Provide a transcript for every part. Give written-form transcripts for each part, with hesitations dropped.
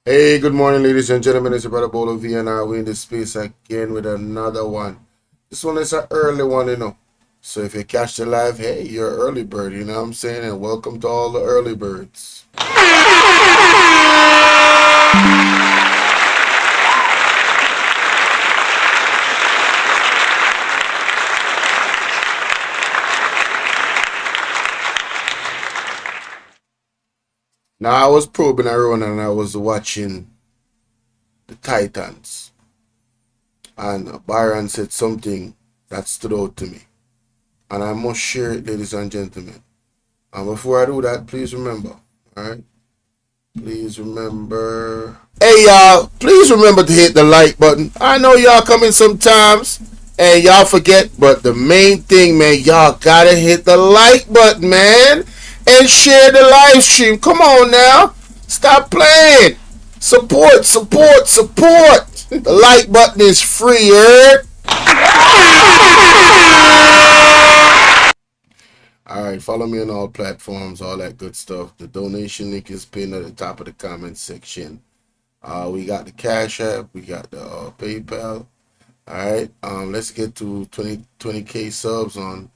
Hey, good morning, ladies and gentlemen. It's your brother BOLO V&R. We in this space again with another one. This one is an early one. So if you catch the live, hey, you're an early bird, you know what I'm saying? And welcome to all the early birds. Now, I was probing around and I was watching the Titans. And BYRON said something that stood out to me. And I must share it, ladies and gentlemen. And before I do that, please remember, alright? Please remember. Hey, y'all, please remember to hit the like button. I know y'all come in sometimes and y'all forget, but the main thing, man, y'all gotta hit the like button, man. And share the live stream. Come on now. Stop playing. Support, support, support. The like button is free, heard? Alright, follow me on all platforms, all that good stuff. The donation link is pinned at the top of the comment section. We got the Cash App, we got the PayPal. Alright, let's get to 20K subs on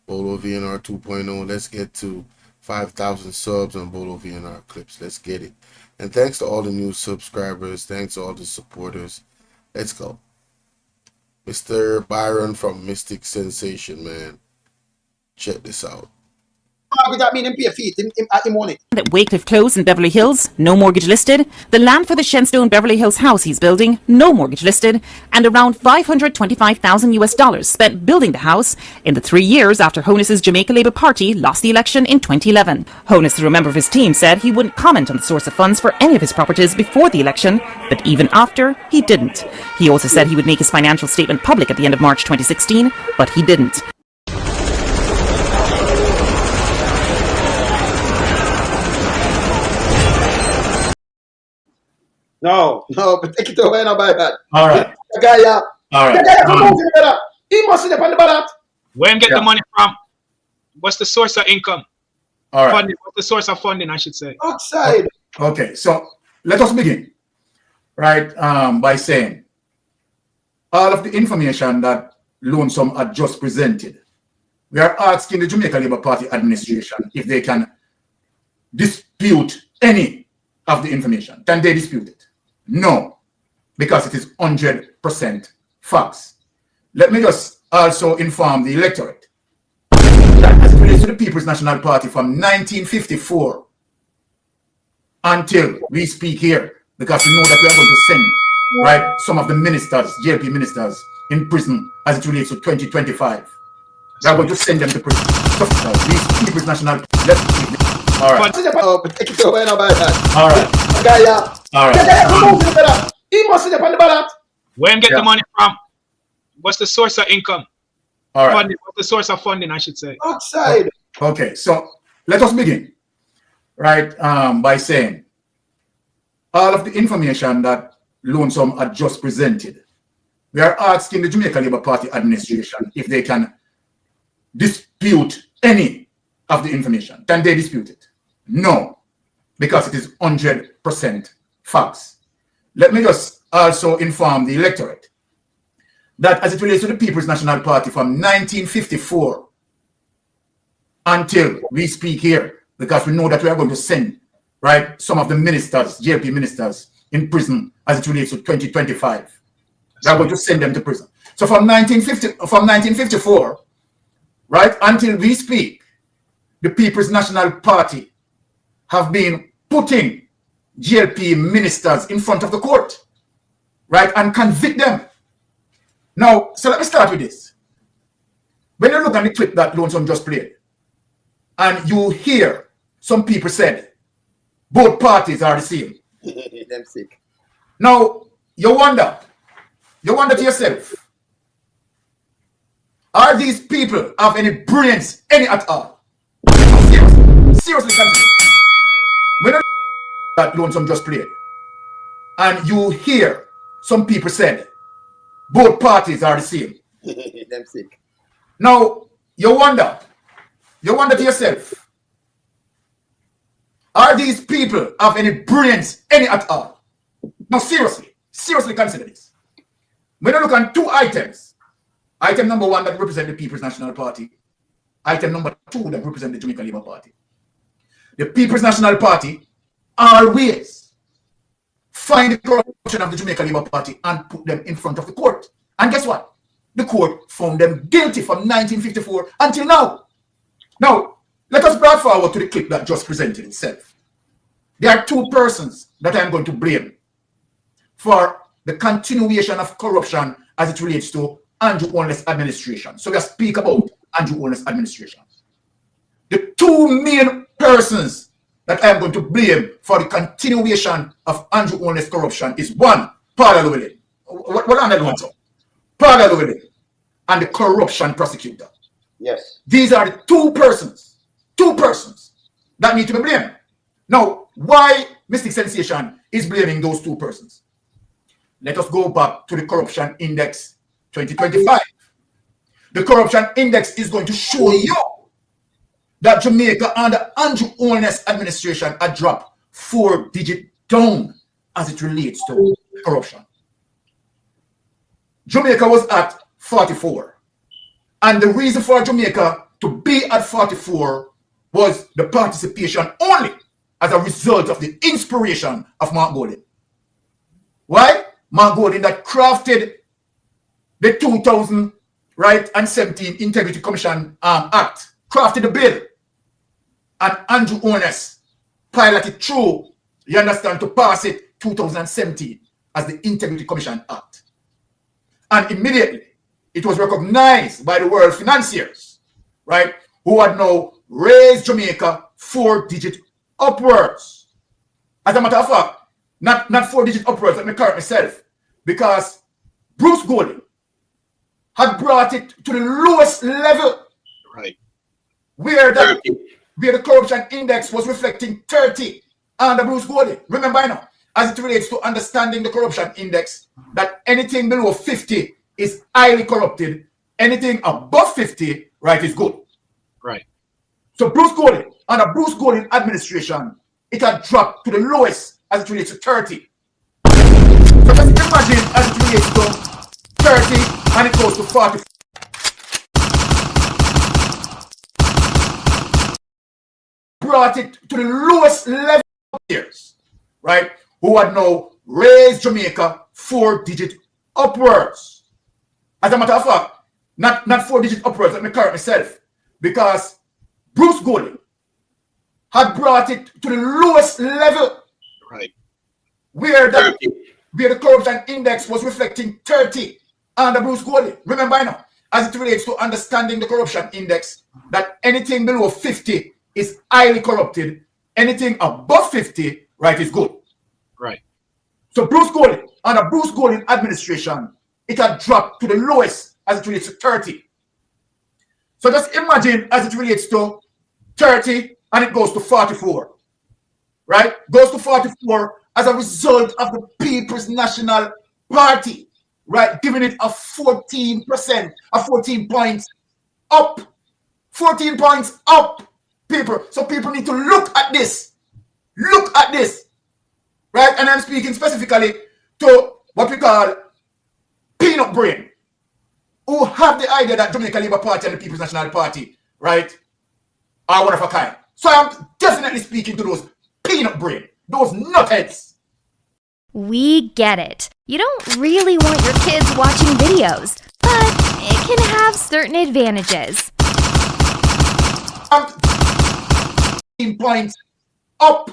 BOLO V&R 2.0. Let's get to 5,000 subs on BOLO V&R Clips. Let's get it. And thanks to all the new subscribers. Thanks to all the supporters. Let's go. Mr. BYRON from Mystic Sensation, man. Check this out. At Wycliffe Close in Beverly Hills, no mortgage listed. The land for the Shenstone Beverly Hills house he's building, no mortgage listed. And around $525,000 spent building the house in the 3 years after Honus's Jamaica Labour Party lost the election in 2011. Honus, through a member of his team, said he wouldn't comment on the source of funds for any of his properties before the election, but even after, he didn't. He also said he would make his financial statement public at the end of March 2016, but he didn't. No, but take it away now by that. All right. The guy, All right. The guy come out in the better. He must sit up on the ballot. Where him get the money from? What's the source of income? All right. Funding. What's the source of funding, I should say? Outside. Okay, so let us begin, right, by saying all of the information that Lonesome had just presented, we are asking the Jamaica Labour Party administration if they can dispute any of the information. Can they dispute it? No, because it is 100% facts. Let me just also inform the electorate that as it relates to the People's National Party from 1954 until we speak here, because we know that we are going to send, right, some of the ministers, JLP ministers, in prison as it relates to 2025. We are going to send them to prison. So, these People's National Party, all right. But take it away now by that. All right. The guy, All right. The guy come out in the better. He must sit up on the ballot. Where him get the money from? What's the source of income? All right. Funding. What's the source of funding, I should say? Outside. Okay, so let us begin, right, by saying all of the information that Lonesome had just presented, we are asking the Jamaica Labour Party administration if they can dispute any of the information. Can they dispute it? No, because it is 100% facts. Let me just also inform the electorate that as it relates to the People's National Party from 1954 until we speak here, because we know that we are going to send, right, some of the ministers, JLP ministers, in prison as it relates to 2025. We are going to send them to prison. So from 1954, right, until we speak, the People's National Party have been putting JLP ministers in front of the court, right, and convict them. Now, so let me start with this. When you look at the clip that Lonesome just played, and you hear some people said, both parties are the same. Them sick. Now, you wonder to yourself, are these people have any brains, any at all? Seriously, consider. When you that Lonesome just played, and you hear some people said, both parties are the same. Them sick. Now, you wonder to yourself, are these people have any brains, any at all? Now, seriously consider this. When you look at two items, item number one that represents the People's National Party, item number two that represents the Jamaica Labour Party. The People's National Party always find the corruption of the Jamaica Labour Party and put them in front of the court. And guess what? The court found them guilty from 1954 until now. Now, let us bring forward to the clip that just presented itself. There are two persons that I'm going to blame for the continuation of corruption as it relates to Andrew Holness administration. So let's speak about Andrew Holness administration. The two main persons that I'm going to blame for the continuation of Andrew Holness corruption is one, Paula Llewellyn. What on that one, so? Paula Llewellyn and the corruption prosecutor. Yes. These are the two persons that need to be blamed. Now, why Mystic Sensation is blaming those two persons? Let us go back to the Corruption Index 2025. The Corruption Index is going to show you that Jamaica under Andrew Holness administration had dropped 4 digits down as it relates to corruption. Jamaica was at 44. And the reason for Jamaica to be at 44 was the participation only as a result of the inspiration of Mark Golding. Why? Mark Golding that crafted the 2017 Integrity Commission Act, crafted the bill, and Andrew Holness piloted through, you understand, to pass it 2017 as the Integrity Commission Act. And immediately, it was recognized by the world financiers, right, who had now raised Jamaica 4 digits upwards. As a matter of fact, not 4 digits upwards, let me correct myself, because Bruce Golding had brought it to the lowest level, Right. where the corruption index was reflecting 30 under Bruce Golding. Remember now, as it relates to understanding the corruption index, that anything below 50 is highly corrupted, anything above 50, right, is good. Right. So Bruce Golding, under Bruce Golding administration, it had dropped to the lowest as it relates to 30. So just imagine as it relates to 30 and it goes to 40. Brought it to the lowest level of years, right? Who had now raised Jamaica 4 digits upwards. As a matter of fact, not 4 digits upwards, let me correct myself, because Bruce Golding had brought it to the lowest level, Right. where the corruption index was reflecting 30 under Bruce Golding. Remember now, as it relates to understanding the corruption index, that anything below 50 is highly corrupted, anything above 50, right, is good. Right. So Bruce Golding, under Bruce Golding administration, it had dropped to the lowest as it relates to 30. So just imagine as it relates to 30 and it goes to 44, right? Goes to 44 as a result of the People's National Party, right? Giving it a 14%, a 14 points up. 14 points up, people. So people need to look at this. Look at this, right? And I'm speaking specifically to what we call peanut brain, who have the idea that Jamaica Labour Party and the People's National Party, right, are one of a kind. So I'm definitely speaking to those peanut brain, those nutheads. We get it. You don't really want your kids watching videos, but it can have certain advantages. 14 points up.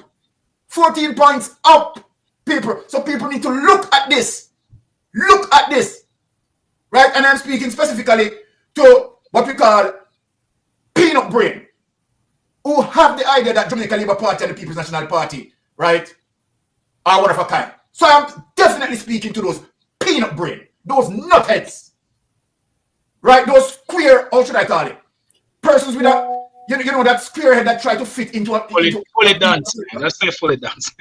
14 points up, people. So people need to look at this. Look at this. Right? And I'm speaking specifically to what we call peanut brain, who have the idea that Jamaica Labour Party and the People's National Party, right, are one of a kind. So I'm definitely speaking to those peanut brain, those nutheads. Right? Those queer, how should I call it? Persons with a, you know that square head that try to fit into a... Fully dance. Let's say fully dance.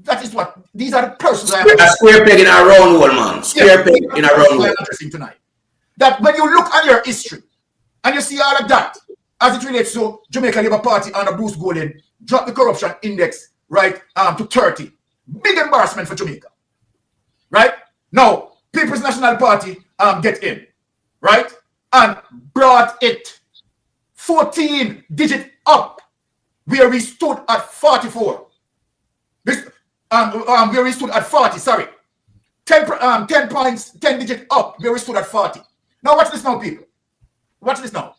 That is what, these are the persons I A square peg in a round hole, man. Square peg in a round hole. Interesting tonight. That when you look at your history and you see all of that as it relates to Jamaica Labour Party under Bruce Golding, drop the corruption index right to 30. Big embarrassment for Jamaica. right? Now, People's National Party get in, right? And brought it 14 digit up, where we stood at 44. Where we stood at 40, sorry. 10 points, 10 digit up, where we stood at 40. Now watch this now, people. Watch this now.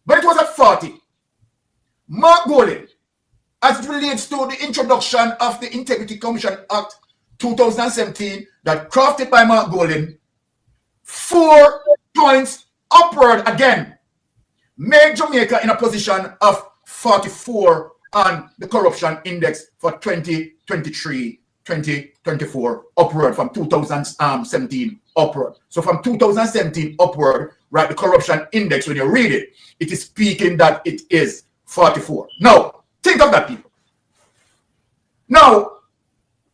But it was at 40. Mark Golden, as it relates to the introduction of the Integrity Commission Act 2017 that crafted by Mark Golden, 4 points upward again, made Jamaica in a position of 44 on the corruption index for 2023, 2024 upward from 2017 upward. So from 2017 upward, right, the corruption index, when you read it, it is speaking that it is 44. Now, think of that, people. Now,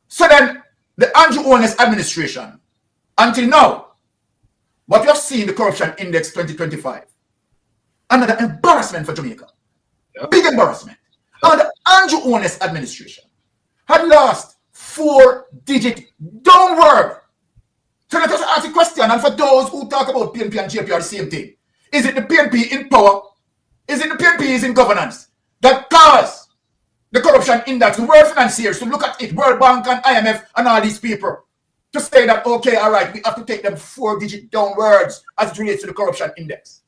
so then the Andrew Holness administration, until now, what we have seen the corruption index 2025, another embarrassment for Jamaica. Yep. Big embarrassment. And the Andrew Holness administration had lost 4 digit downward. So let us ask a question, and for those who talk about PNP and JP are the same thing. Is it the PNP in power? Is it the PNP is in governance that caused the corruption index, the world financiers to look at it, World Bank and IMF and all these people, to say that, okay, all right, we have to take them 4 digit downwards as it relates to the corruption index?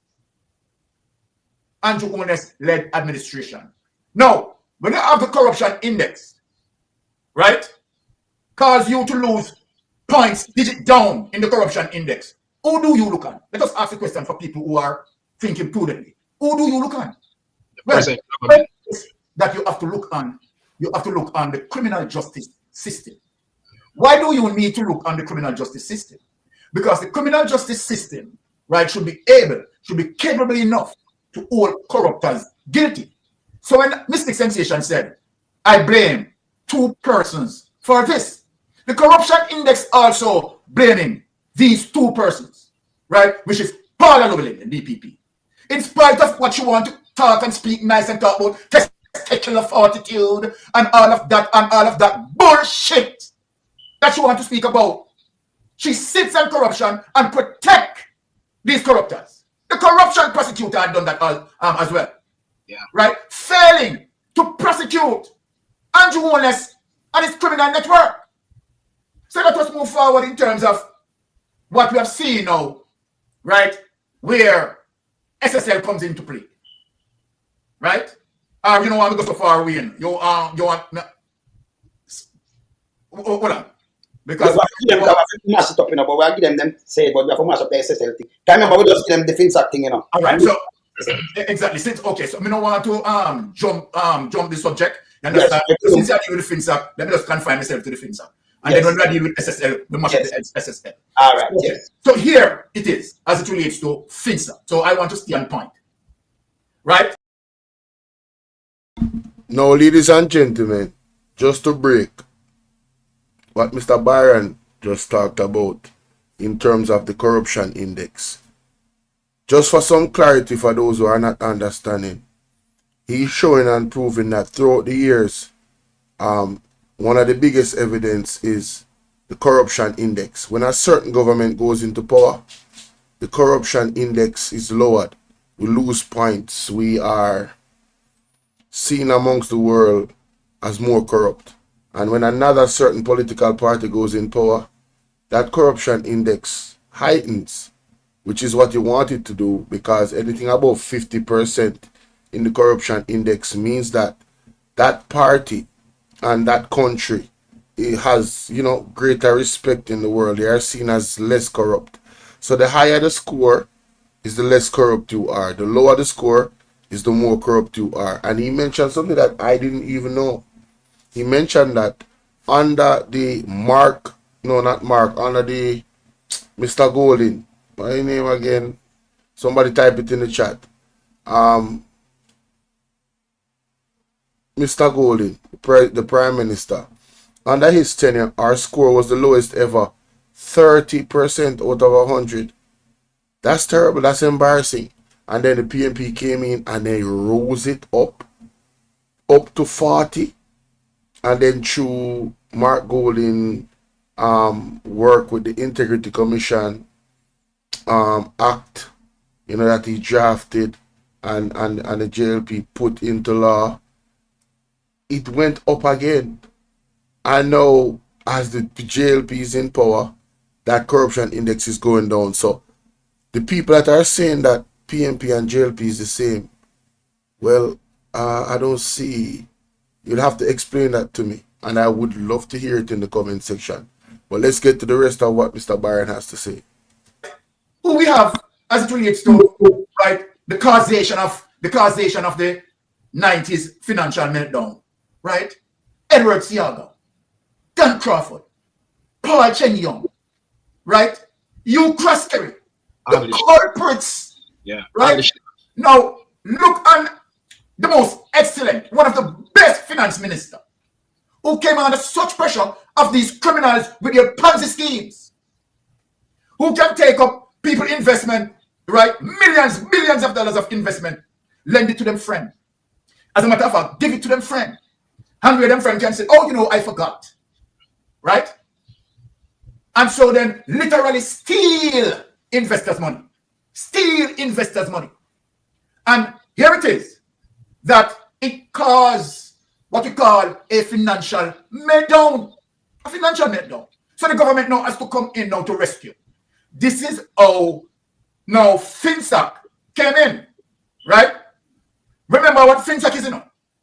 Andrew Holness led administration. Now, when you have the corruption index, right, cause you to lose points, digit down in the corruption index, who do you look at? Let us ask the question for people who are thinking prudently. Who do you look at? Well, that you have to look on, the criminal justice system. Why do you need to look on the criminal justice system? Because the criminal justice system, right, should be capable enough to hold corruptors guilty. So when Mystic Sensation said, I blame 2 persons for this, the corruption index also blaming these 2 persons, right, which is Paula Llewellyn and DPP. In spite of what you want to talk and speak nice and talk about testicular fortitude and all of that bullshit that you want to speak about, she sits on corruption and protect these corruptors. The corruption prosecutor had done that as well. Yeah. Right? Failing to prosecute Andrew Holness and his criminal network. So let us move forward in terms of what we have seen now, right? Where SSL comes into play. Right? You don't want to go so far away. You want no. Hold on. Because we have to mash it up, you know, but we are giving them say, but we have to mash up the SSL thing. Can remember we just give them defense act thing, you know. All right, so exactly. Since okay, so I don't want to jump the subject. You understand? Yes. Since I deal with defense act, let me just confine myself to the defense act. And then when I deal with SSL, we mash up the SSL. All right. Okay. Yes. So here it is as it relates to FinSA. So I want to stay on point. Right? Now, ladies and gentlemen, just to break what Mr. BYRON just talked about in terms of the corruption index. Just for some clarity for those who are not understanding, he's showing and proving that throughout the years, one of the biggest evidence is the corruption index. When a certain government goes into power, the corruption index is lowered. We lose points. We are seen amongst the world as more corrupt. And when another certain political party goes in power, that corruption index heightens, which is what you want it to do, because anything above 50% in the corruption index means that that party and that country, it has, you know, greater respect in the world. They are seen as less corrupt. So the higher the score is, the less corrupt you are. The lower the score is, the more corrupt you are. And he mentioned something that I didn't even know. He mentioned that under the under the Mr. Golden, my name again, somebody type it in the chat. Mr. Golden, the Prime Minister, under his tenure, our score was the lowest ever, 30% out of 100. That's terrible, that's embarrassing. And then the PNP came in and they rose it up to 40. And then through Mark Golden work with the Integrity Commission Act, you know, that he drafted and the JLP put into law, it went up again. And now, as the JLP is in power, that corruption index is going down. So the people that are saying that PNP and JLP is the same, well, I don't see. You'll have to explain that to me, and I would love to hear it in the comment section. But let's get to the rest of what Mr. BYRON has to say. Who we have as it relates to, right, the causation of the 90s financial meltdown, right? Edward Siaga, Dan Crawford, Paul Chen Young, right? Hugh Croskery, the culprits, right? Now, look on the most excellent, one of the best finance minister, who came under such pressure of these criminals with their Ponzi schemes, who can take up people investment, right? Millions of dollars of investment, lend it to them friend. As a matter of fact, give it to them friend. And where them friend can say, oh, you know, I forgot, right? And so then literally steal investors' money. And here it is, that it caused what we call a financial meltdown. So the government now has to come in now to rescue. This is how now FinSac came in, right? Remember what FinSac is,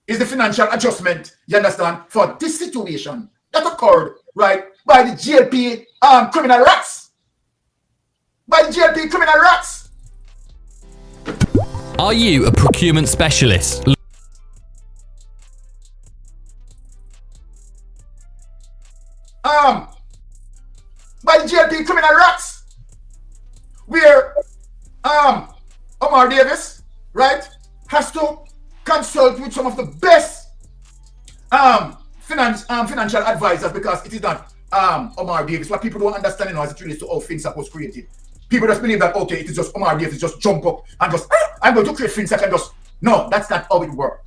is the financial adjustment, you understand, for this situation that occurred, right, by the JLP criminal rats. Are you a procurement specialist? By the JLP criminal rats, where Omar Davis, right, has to consult with some of the best financial advisors, because it is not Omar Davis. What people don't understand as it relates to how FinSac was created. People just believe that, okay, it is just Omar Davis just jump up and just, I'm going to create FinSac and just, no, that's not how it works.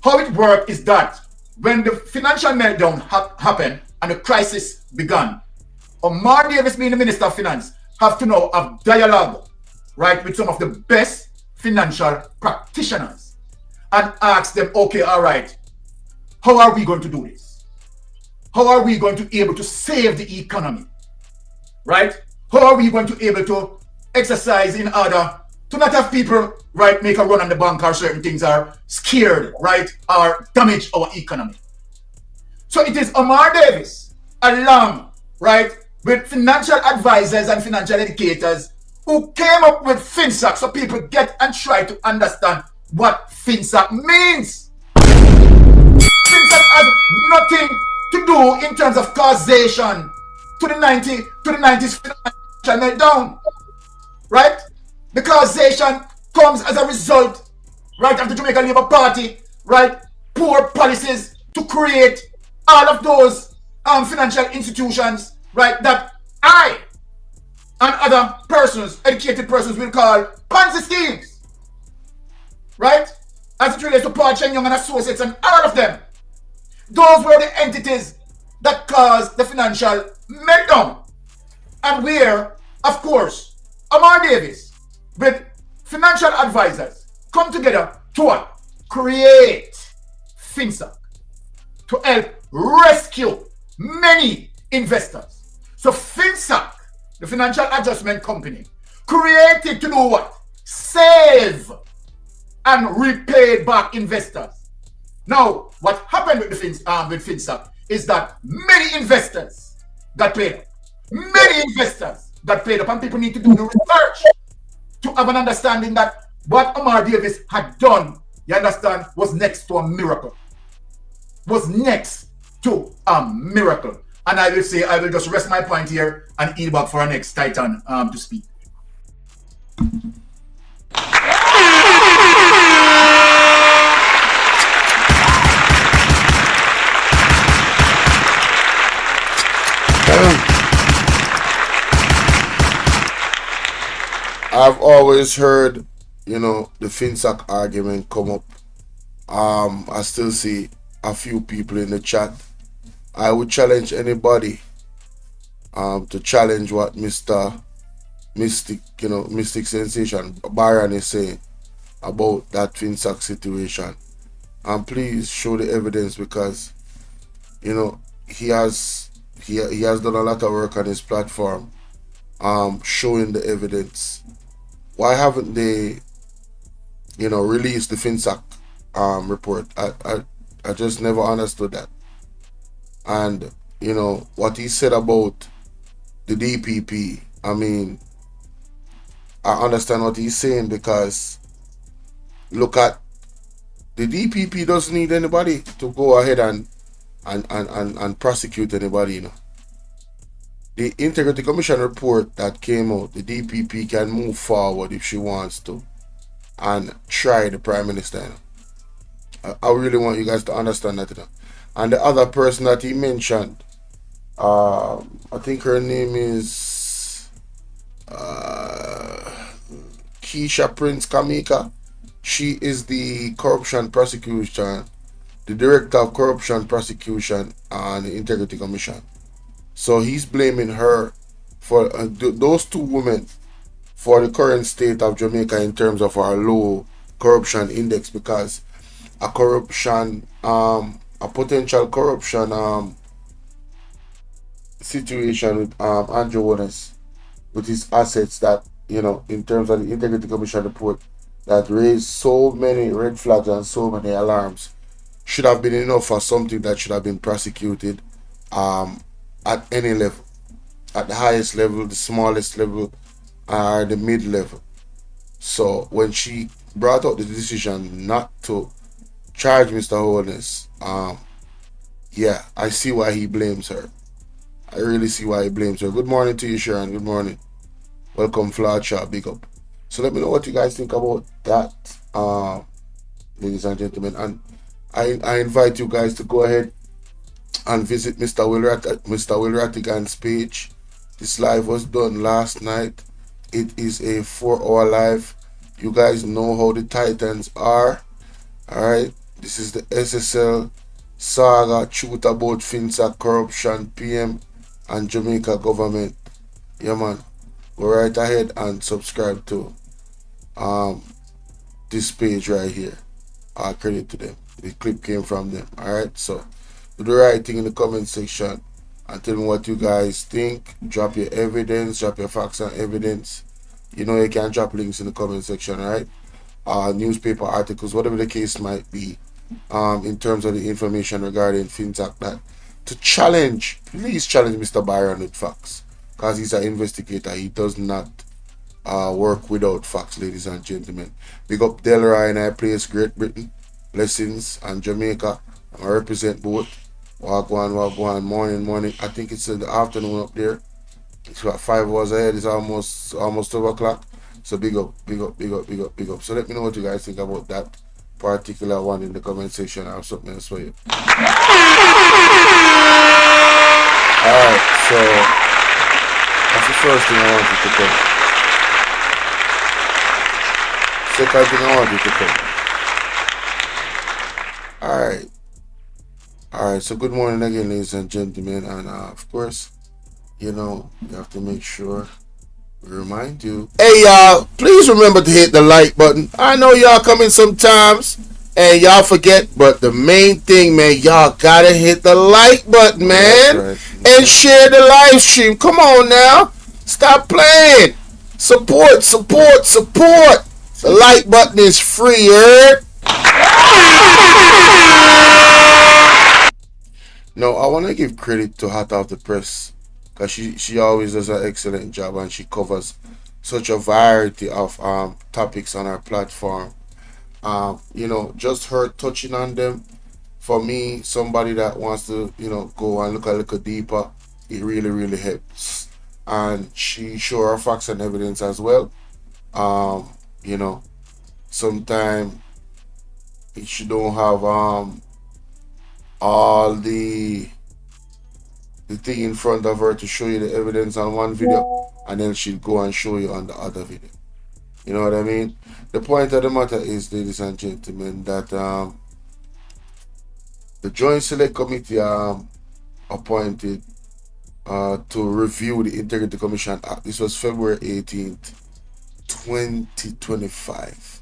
How it works is that when the financial meltdown happened and the crisis began, Omar Davis, being the Minister of Finance, have to now have dialogue, right, with some of the best financial practitioners and ask them, okay, all right, how are we going to do this? How are we going to be able to save the economy, right? How are we going to be able to exercise in order to not have people, right, make a run on the bank or certain things are scared, right, or damage our economy? So it is Omar Davis, along, right, with financial advisors and financial educators who came up with FinSac so people get and try to understand what FinSac means. FinSac has nothing to do in terms of causation to the 90s financial meltdown, right? The causation comes as a result, right, of the Jamaican Labour Party, right, poor policies to create all of those financial institutions, right, that I and other persons, educated persons, will call Ponzi schemes, right? As it relates to Paul Chen Young and Associates and all of them. Those were the entities that caused the financial meltdown. And where, of course, Omar Davis with financial advisors come together to what? Create FinSac to help rescue many investors. So FinSac, the financial adjustment company, created to do what? Save and repay back investors. Now, what happened with the FinSac is that many investors got paid up. And people need to do the research to have an understanding that what Omar Davis had done, you understand, was next to a miracle. And I will say, I will just rest my point here and yield back for our next Titan to speak. I've always heard, you know, the FinSac argument come up. I still see a few people in the chat. I would challenge anybody to challenge what Mr. Mystic, Mystic Sensation BYRON is saying about that Finsack situation. And please show the evidence, because he has done a lot of work on his platform, showing the evidence. Why haven't they released the Finsack report? I just never understood that. And what he said about the DPP, I mean, I understand what he's saying, because look at the DPP doesn't need anybody to go ahead and prosecute anybody. The Integrity Commission report that came out, the DPP can move forward if she wants to and try the Prime Minister. I really want you guys to understand that. And the other person that he mentioned, I think her name is Keisha Prince Kamika. She is the corruption prosecution, the director of corruption prosecution on the Integrity Commission. So he's blaming her for those two women for the current state of Jamaica in terms of our low corruption index, because a potential corruption situation with Andrew Wallace, with his assets, that in terms of the Integrity Commission report, that raised so many red flags and so many alarms, should have been enough for something that should have been prosecuted at any level, at the highest level, the smallest level, or the mid level. So when she brought out the decision not to charge Mr. Holness, yeah, I see why he blames her. I really see why he blames her. Good morning to you, Sharon. Good morning. Welcome, Flood Shop. Big up. So let me know what you guys think about that, ladies and gentlemen. And I invite you guys to go ahead and visit Mr. Will Rattigan's page. This live was done last night. It is a 4-hour live. You guys know how the Titans are. Alright. This is the SSL saga, truth about Finsack, corruption, PM, and Jamaica government. Yeah, man. Go right ahead and subscribe to this page right here. Credit to them. The clip came from them. Alright, so do the right thing in the comment section and tell me what you guys think. Drop your evidence, drop your facts and evidence. You can drop links in the comment section, right? Newspaper articles, whatever the case might be, in terms of the information regarding Finsack, that to challenge, please challenge Mr. BYRON with facts, because he's an investigator. He does not work without facts, ladies and gentlemen. Big up Delroy and I place Great Britain, blessings, and Jamaica. I represent both. Wagwan, morning. I think it's in the afternoon up there. It's about 5 hours ahead. It's almost 12 o'clock. So big up. So let me know what you guys think about that particular one in the comment section. I have something else for you. Alright, so that's the first thing I wanted to cover. Second thing I wanted to cover. Alright, so good morning again, ladies and gentlemen, and of course, you have to make sure we remind you. Hey y'all, please remember to hit the like button. I know y'all come in sometimes and y'all forget, but the main thing, man, y'all gotta hit the like button, man. Right. And share the live stream. Come on now. Stop playing. Support. The like button is free, heard? No, I want to give credit to Hot Off the Press, because she always does an excellent job, and she covers such a variety of topics on our platform. Just her touching on them, for me, somebody that wants to go and look a little deeper, it really helps. And she show her facts and evidence as well. Sometimes she don't have all the thing in front of her to show you the evidence on one video, and then she'll go and show you on the other video. You know what I mean? The point of the matter is, ladies and gentlemen, that the Joint Select Committee appointed to review the Integrity Commission Act. This was February 18th, 2025.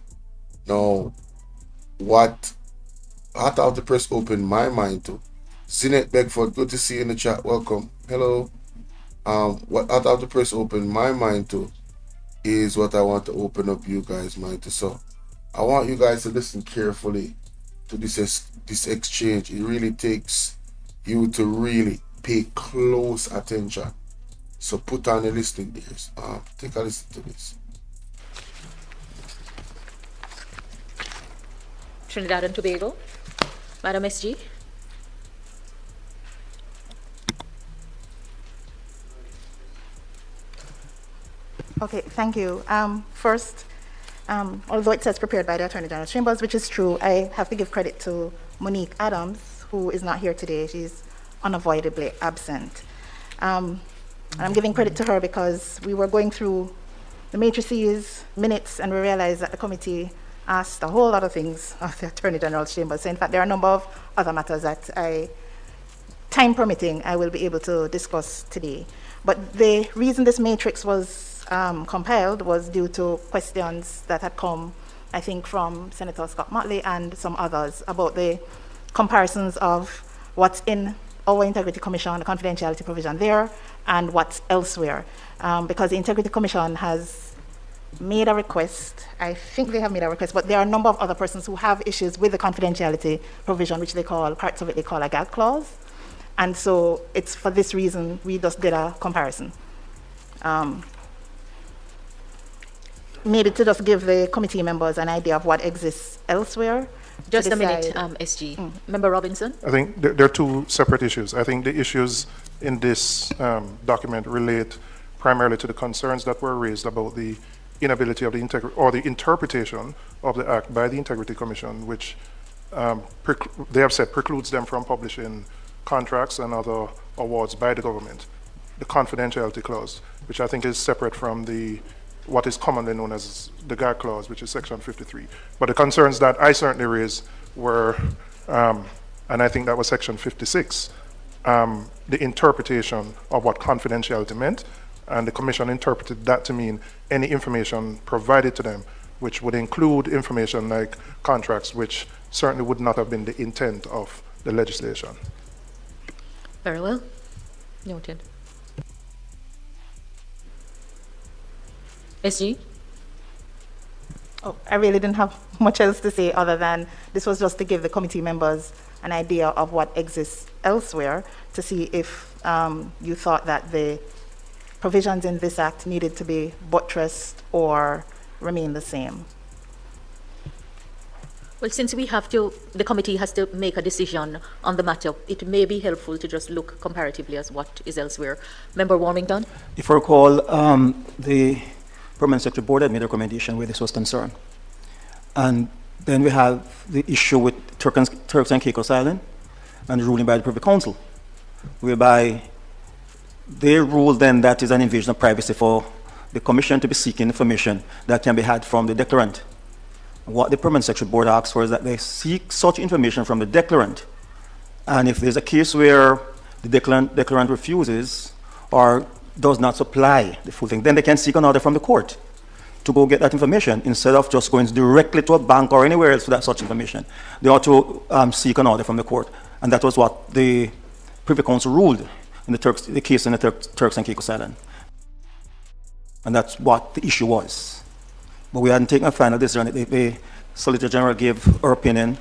Now, what Hot Out the Press opened my mind to. Zinette Begford, good to see you in the chat. Welcome. Hello. What Hot Out the Press opened my mind to is what I want to open up you guys' mind to. So I want you guys to listen carefully to this exchange. It really takes you to really pay close attention. So put on the listening ears. Take a listen to this. Trinidad and Tobago, Madam SG. Okay, thank you. First, although it says prepared by the Attorney General's Chambers, which is true, I have to give credit to Monique Adams, who is not here today. She's unavoidably absent. And I'm giving credit to her because we were going through the matrices, minutes, and we realized that the committee asked a whole lot of things of the Attorney General's Chambers. So in fact, there are a number of other matters that time permitting, I will be able to discuss today. But the reason this matrix was compiled was due to questions that had come, I think, from Senator Scott Motley and some others about the comparisons of what's in our Integrity Commission, the confidentiality provision there, and what's elsewhere. Because the Integrity Commission has made a request, I think they have made a request, but there are a number of other persons who have issues with the confidentiality provision, which they call, parts of it they call a gag clause. And so it's for this reason we just did a comparison. Maybe to just give the committee members an idea of what exists elsewhere. Just a minute, SG. Member Robinson? I think there are two separate issues. I think the issues in this document relate primarily to the concerns that were raised about the inability of the interpretation of the Act by the Integrity Commission, which they have said precludes them from publishing contracts and other awards by the government. The confidentiality clause, which I think is separate from what is commonly known as the gag clause, which is section 53. But the concerns that I certainly raised were, and I think that was section 56, the interpretation of what confidentiality meant, and the commission interpreted that to mean any information provided to them, which would include information like contracts, which certainly would not have been the intent of the legislation. Very well. Noted. SG? Oh, I really didn't have much else to say other than this was just to give the committee members an idea of what exists elsewhere to see if you thought that the provisions in this act needed to be buttressed or remain the same. Well, since the committee has to make a decision on the matter, it may be helpful to just look comparatively as what is elsewhere. Member Warmington? If I recall, the Permanent Secretary Board had made a recommendation where this was concerned. And then we have the issue with Turks and Caicos Island and the ruling by the Privy Council, whereby they ruled then that is an invasion of privacy for the Commission to be seeking information that can be had from the declarant. What the Permanent Secretary Board asks for is that they seek such information from the declarant. And if there's a case where the declarant refuses or does not supply the full thing, then they can seek an order from the court to go get that information instead of just going directly to a bank or anywhere else for that such information. They ought to seek an order from the court. And that was what the Privy Council ruled in the case in the Turks and Caicos Island. And that's what the issue was. But we hadn't taken a final decision. The Solicitor General gave her opinion,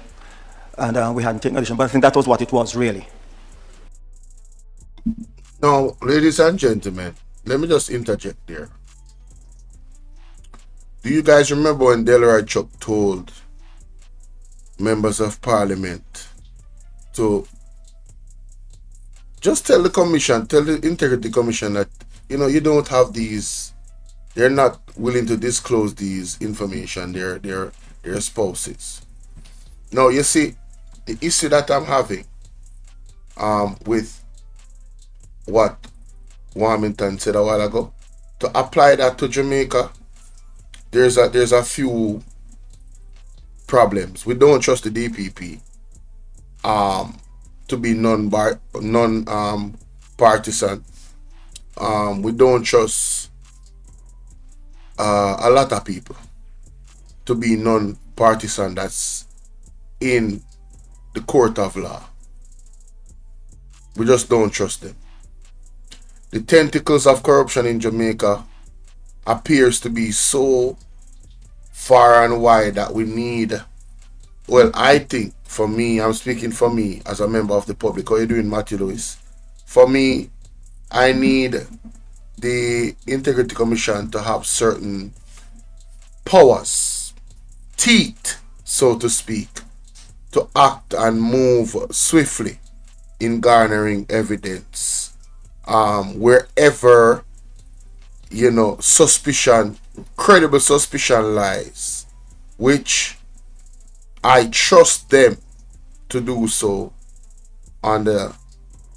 and we hadn't taken a decision. But I think that was what it was, really. Now, ladies and gentlemen, let me just interject there. Do you guys remember when Delroy Chuck told members of parliament to just tell the commission, tell the Integrity Commission that, you don't have these, they're not willing to disclose these information, their spouses. Now, you see, the issue that I'm having with what Warmington said a while ago, to apply that to Jamaica, there's a few problems. We don't trust the DPP to be non-partisan we don't trust a lot of people to be non-partisan that's in the court of law. We just don't trust them. The tentacles of corruption in Jamaica appears to be so far and wide that we need, well, I think, for me, I'm speaking for me as a member of the public. How are you doing, Matthew Lewis? For me, I need the Integrity Commission to have certain powers, teeth, so to speak, to act and move swiftly in garnering evidence. Wherever, suspicion, credible suspicion lies, which I trust them to do so under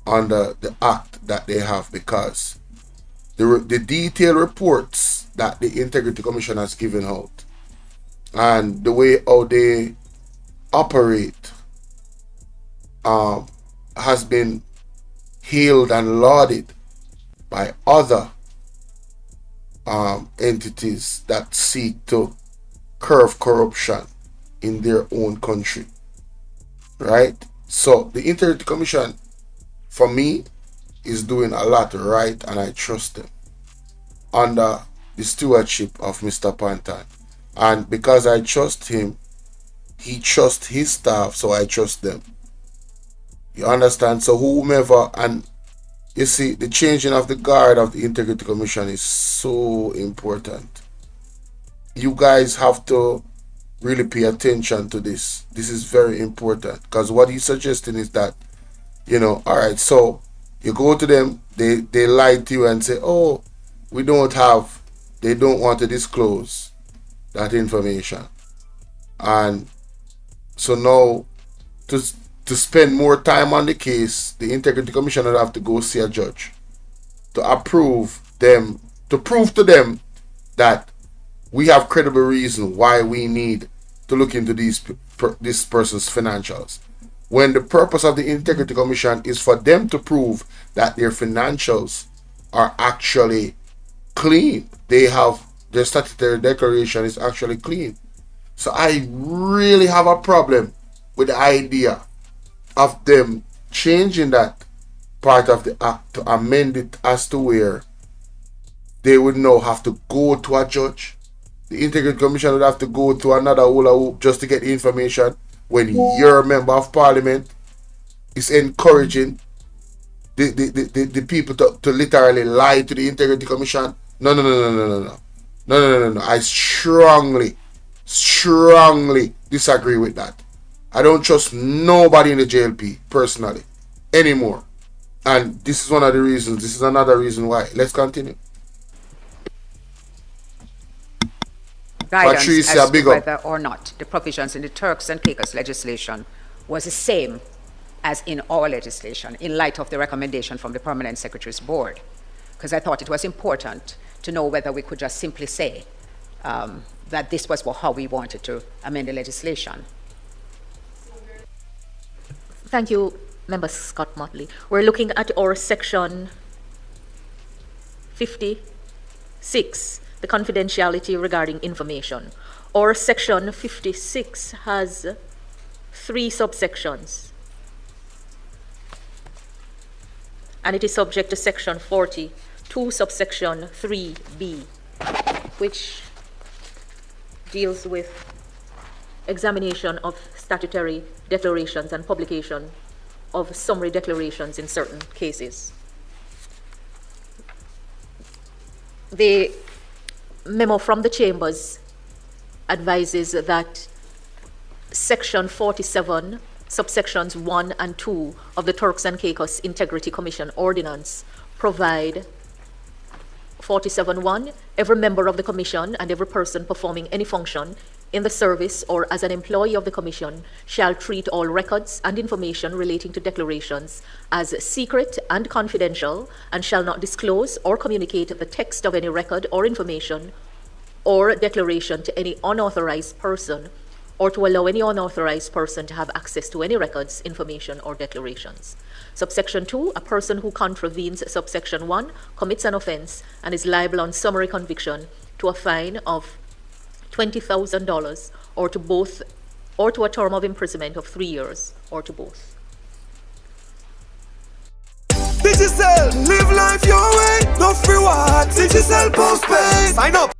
the act that they have, because the detailed reports that the Integrity Commission has given out and the way how they operate has been hailed and lauded by other entities that seek to curb corruption in their own country, right? So the Integrity Commission, for me, is doing a lot right, and I trust them under the stewardship of Mr. Pantan. And because I trust him, he trusts his staff, so I trust them. You understand? So whomever, and you see, the changing of the guard of the Integrity Commission is so important. You guys have to really pay attention to this. This is very important, because what he's suggesting is that, all right, so you go to them, they lie to you and say, oh, they don't want to disclose that information. And so now, to spend more time on the case, the Integrity Commission will have to go see a judge to prove to them that we have credible reason why we need to look into this person's financials. When the purpose of the Integrity Commission is for them to prove that their financials are actually clean. Their statutory declaration is actually clean. So I really have a problem with the idea of them changing that part of the act to amend it as to where they would now have to go to a judge. The Integrity Commission would have to go to another hula hoop just to get information, when your member of parliament is encouraging the people to literally lie to the Integrity Commission. No. I strongly disagree with that. I don't trust nobody in the JLP personally anymore. And this is one of the reasons. This is another reason why. Let's continue. Guidance Patricia, as to big up. whether or not the provisions in the Turks and Caicos legislation was the same as in our legislation, in light of the recommendation from the Permanent Secretary's Board. Because I thought it was important to know whether we could just simply say that this was how we wanted to amend the legislation. Thank you, Member Scott Motley. We're looking at our section 56, the confidentiality regarding information. Our section 56 has 3 subsections, and it is subject to section 42, subsection 3B, which deals with examination of statutory declarations and publication of summary declarations in certain cases. The memo from the chambers advises that section 47, subsections 1 and 2 of the Turks and Caicos Integrity Commission Ordinance provide 47.1, every member of the commission and every person performing any function in the service or as an employee of the commission shall treat all records and information relating to declarations as secret and confidential, and shall not disclose or communicate the text of any record or information or declaration to any unauthorized person or to allow any unauthorized person to have access to any records, information, or declarations. Subsection 2, a person who contravenes subsection 1 commits an offense and is liable on summary conviction to a fine of $20,000 or to both, or to a term of imprisonment of 3 years, or to both. Digicel, live life your way, no free what? Digicel postpaid, sign up.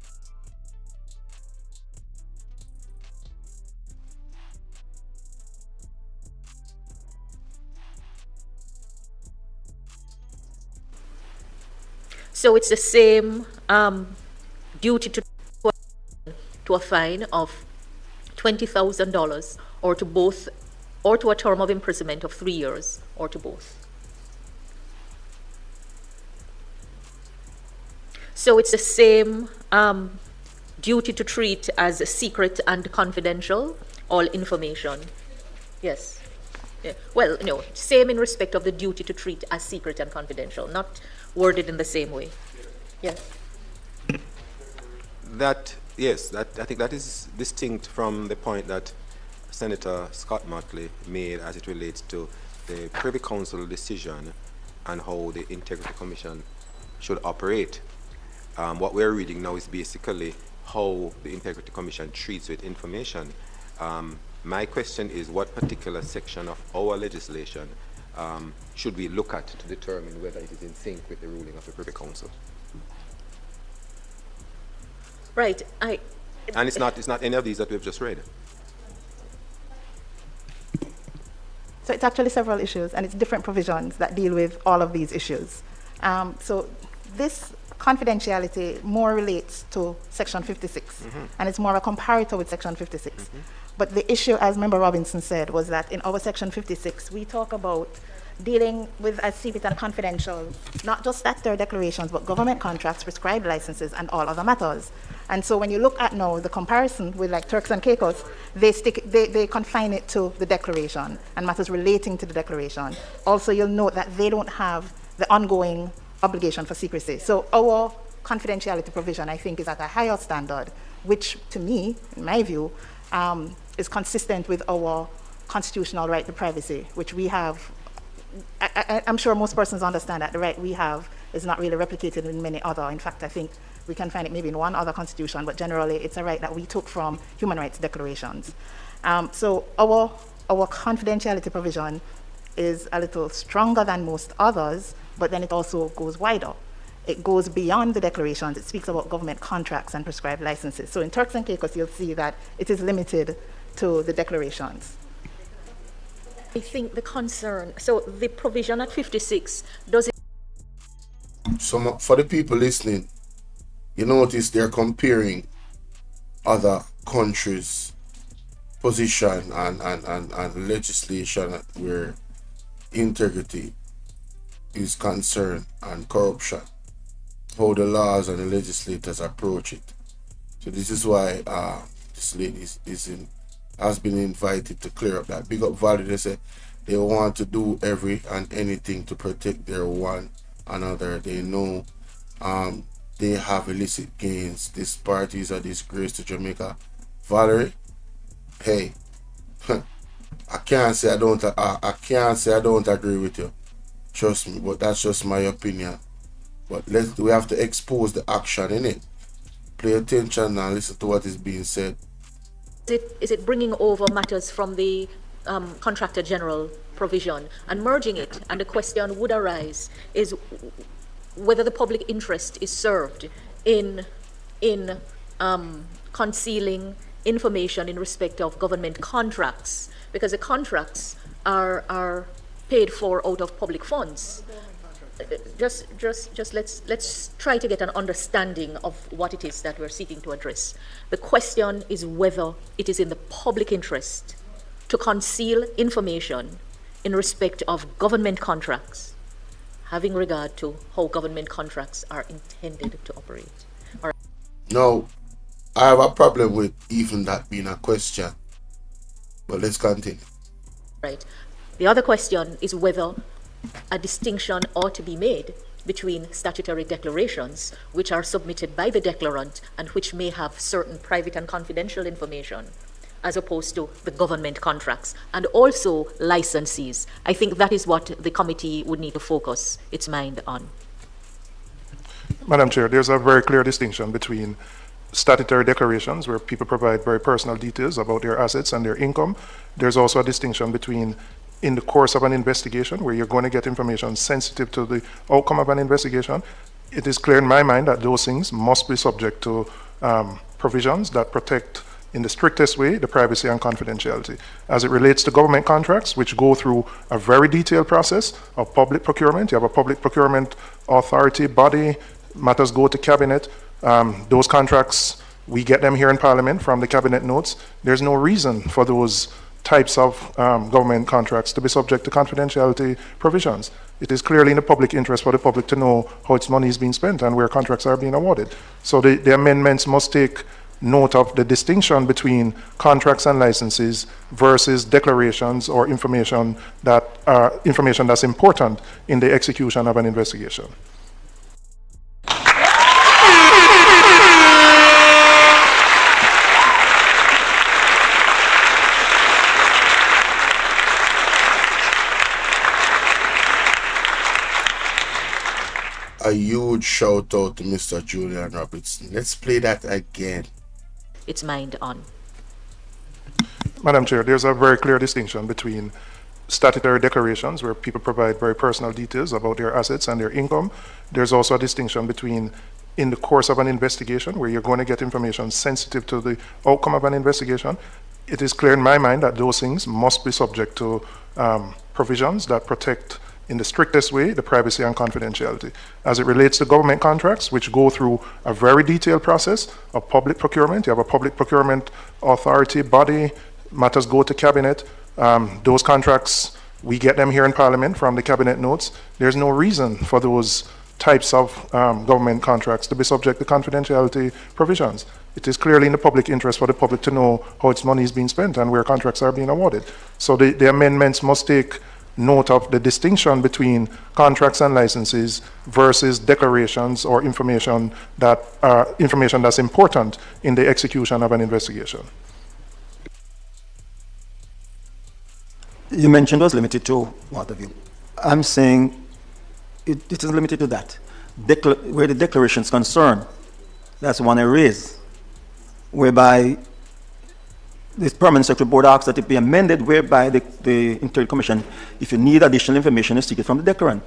So it's the same duty to a fine of $20,000 or to both, or to a term of imprisonment of 3 years, or to both. So it's the same duty to treat as secret and confidential all information. Yes. Yeah. Well, no, same in respect of the duty to treat as secret and confidential, not worded in the same way. Yes. Yes, I think that is distinct from the point that Senator Scott Motley made as it relates to the Privy Council decision and how the Integrity Commission should operate. What we're reading now is basically how the Integrity Commission treats with information. My question is, what particular section of our legislation should we look at to determine whether it is in sync with the ruling of the Privy Council? Right. And it's not any of these that we've just read. So it's actually several issues, and it's different provisions that deal with all of these issues. So this confidentiality more relates to Section 56, and it's more a comparator with Section 56. But the issue, as Member Robinson said, was that in our Section 56, we talk about dealing with as secret and confidential, not just statutory declarations, but government contracts, prescribed licenses, and all other matters. And so when you look at now the comparison with like Turks and Caicos, they confine it to the declaration and matters relating to the declaration. Also, you'll note that they don't have the ongoing obligation for secrecy. So our confidentiality provision, I think, is at a higher standard, which to me, in my view, is consistent with our constitutional right to privacy, which we have. I'm sure most persons understand that the right we have is not really replicated in many other. In fact, I think we can find it maybe in one other constitution, but generally it's a right that we took from human rights declarations. So our confidentiality provision is a little stronger than most others, but then it also goes wider. It goes beyond the declarations. It speaks about government contracts and prescribed licenses. So in Turks and Caicos, you'll see that it is limited to the declarations. I think the concern, so the provision at 56, does it? So for the people listening, you notice they're comparing other countries' position and legislation where integrity is concerned and corruption, how the laws and the legislators approach it. So this is why this lady has been invited to clear up that. Big up Valley, they say they want to do every and anything to protect their one another. They know they have illicit gains. This party is a disgrace to Jamaica. Valerie, hey, I can't say I don't agree with you. Trust me, but that's just my opinion. But we have to expose the action in it. Pay attention and listen to what is being said. Is it bringing over matters from the Contractor General provision and merging it? And the question would arise is whether the public interest is served in concealing information in respect of government contracts, because the contracts are paid for out of public funds. Just let's try to get an understanding of what it is that we're seeking to address. The question is whether it is in the public interest to conceal information in respect of government contracts, having regard to how government contracts are intended to operate. All right. No, I have a problem with even that being a question, but let's continue. Right. The other question is whether a distinction ought to be made between statutory declarations, which are submitted by the declarant and which may have certain private and confidential information, as opposed to the government contracts, and also licensees. I think that is what the committee would need to focus its mind on. Madam Chair, there's a very clear distinction between statutory declarations, where people provide very personal details about their assets and their income. There's also a distinction between in the course of an investigation, where you're going to get information sensitive to the outcome of an investigation. It is clear in my mind that those things must be subject to provisions that protect in the strictest way the privacy and confidentiality. As it relates to government contracts, which go through a very detailed process of public procurement, you have a public procurement authority body, matters go to cabinet. Those contracts, we get them here in Parliament from the cabinet notes. There's no reason for those types of government contracts to be subject to confidentiality provisions. It is clearly in the public interest for the public to know how its money is being spent and where contracts are being awarded. So the amendments must take note of the distinction between contracts and licenses versus declarations or information that's important in the execution of an investigation. A huge shout out to Mr. Julian Robertson. Let's play that again. Its mind on. Madam Chair, there's a very clear distinction between statutory declarations, where people provide very personal details about their assets and their income. There's also a distinction between in the course of an investigation, where you're going to get information sensitive to the outcome of an investigation. It is clear in my mind that those things must be subject to provisions that protect in the strictest way the privacy and confidentiality. As it relates to government contracts, which go through a very detailed process of public procurement, you have a public procurement authority body, matters go to cabinet. Those contracts, we get them here in Parliament from the cabinet notes. There's no reason for those types of government contracts to be subject to confidentiality provisions. It is clearly in the public interest for the public to know how its money is being spent and where contracts are being awarded. So the amendments must take note of the distinction between contracts and licenses versus declarations or information that's important in the execution of an investigation. You mentioned it was limited to what have you. I'm saying it is limited to that. Where the declaration is concerned, that's one I raise, whereby the Permanent Secretary Board asks that it be amended, whereby the Interior Commission, if you need additional information, is seek it from the declarant.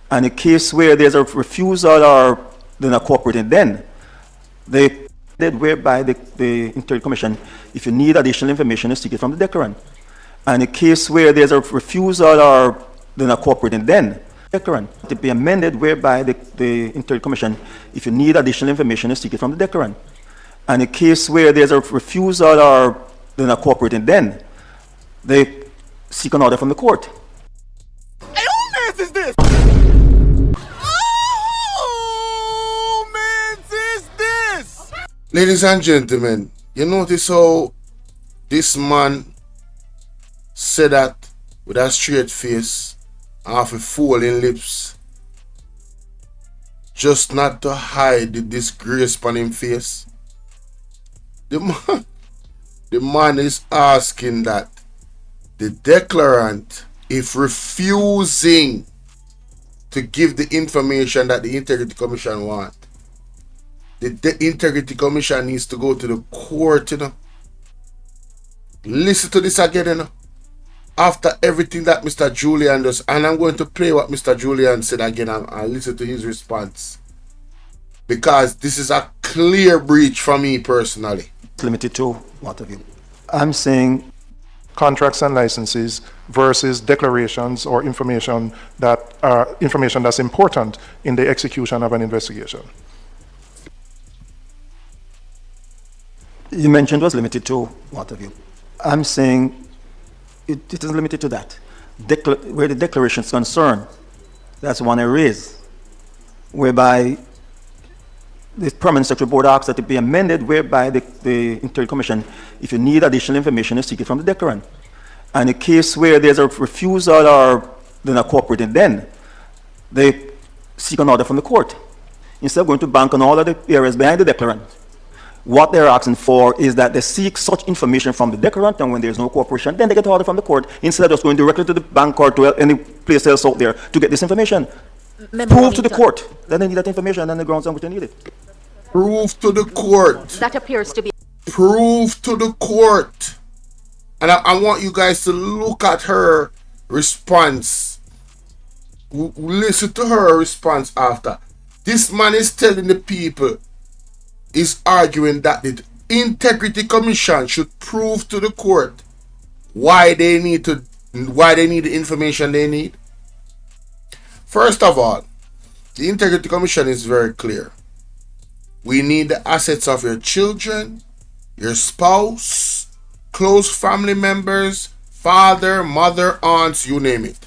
And in a case where there's a refusal or they're not cooperating, then whereby the Interior Commission, if you need additional information, is seek it from the declarant. And in a case where there's a refusal or they're not cooperating, then declarant. It be amended, whereby the Interior Commission, if you need additional information, is seek it from the declarant. And in a case where there's a refusal or they're not cooperating, then they seek an order from the court. Hey, who mans is this? Oh, mans is this? Ladies and gentlemen, you notice how this man said that with a straight face and half a falling lips, just not to hide the disgrace on his face. The man is asking that the declarant, if refusing to give the information that the Integrity Commission want, the Integrity Commission needs to go to the court, you know. Listen to this again, you know. After everything that Mr. Julian does, and I'm going to play what Mr. Julian said again and listen to his response, because this is a clear breach for me personally. Limited to what have you. I'm saying contracts and licenses versus declarations or information that's important in the execution of an investigation. You mentioned it was limited to what have you. I'm saying it is limited to that. Where the declaration is concerned, that's one I raise, whereby the Permanent Secretary Board asks that it be amended, whereby the Interior Commission, if you need additional information, is seek it from the declarant. And in a case where there's a refusal or they're not cooperating, then they seek an order from the court. Instead of going to bank on all of the areas behind the declarant, What they're asking for is that they seek such information from the declarant, and when there's no cooperation, then they get order from the court instead of just going directly to the bank or to any place else out there to get this information. Prove to the court that they need that information and the grounds on which they need it. Prove to the court. That appears to be. Prove to the court. And I want you guys to look at her response. Listen to her response after. This man is telling the people, is arguing that the Integrity Commission should prove to the court why they need the information they need. First of all, the Integrity Commission is very clear. We need the assets of your children, your spouse, close family members, father, mother, aunts, you name it.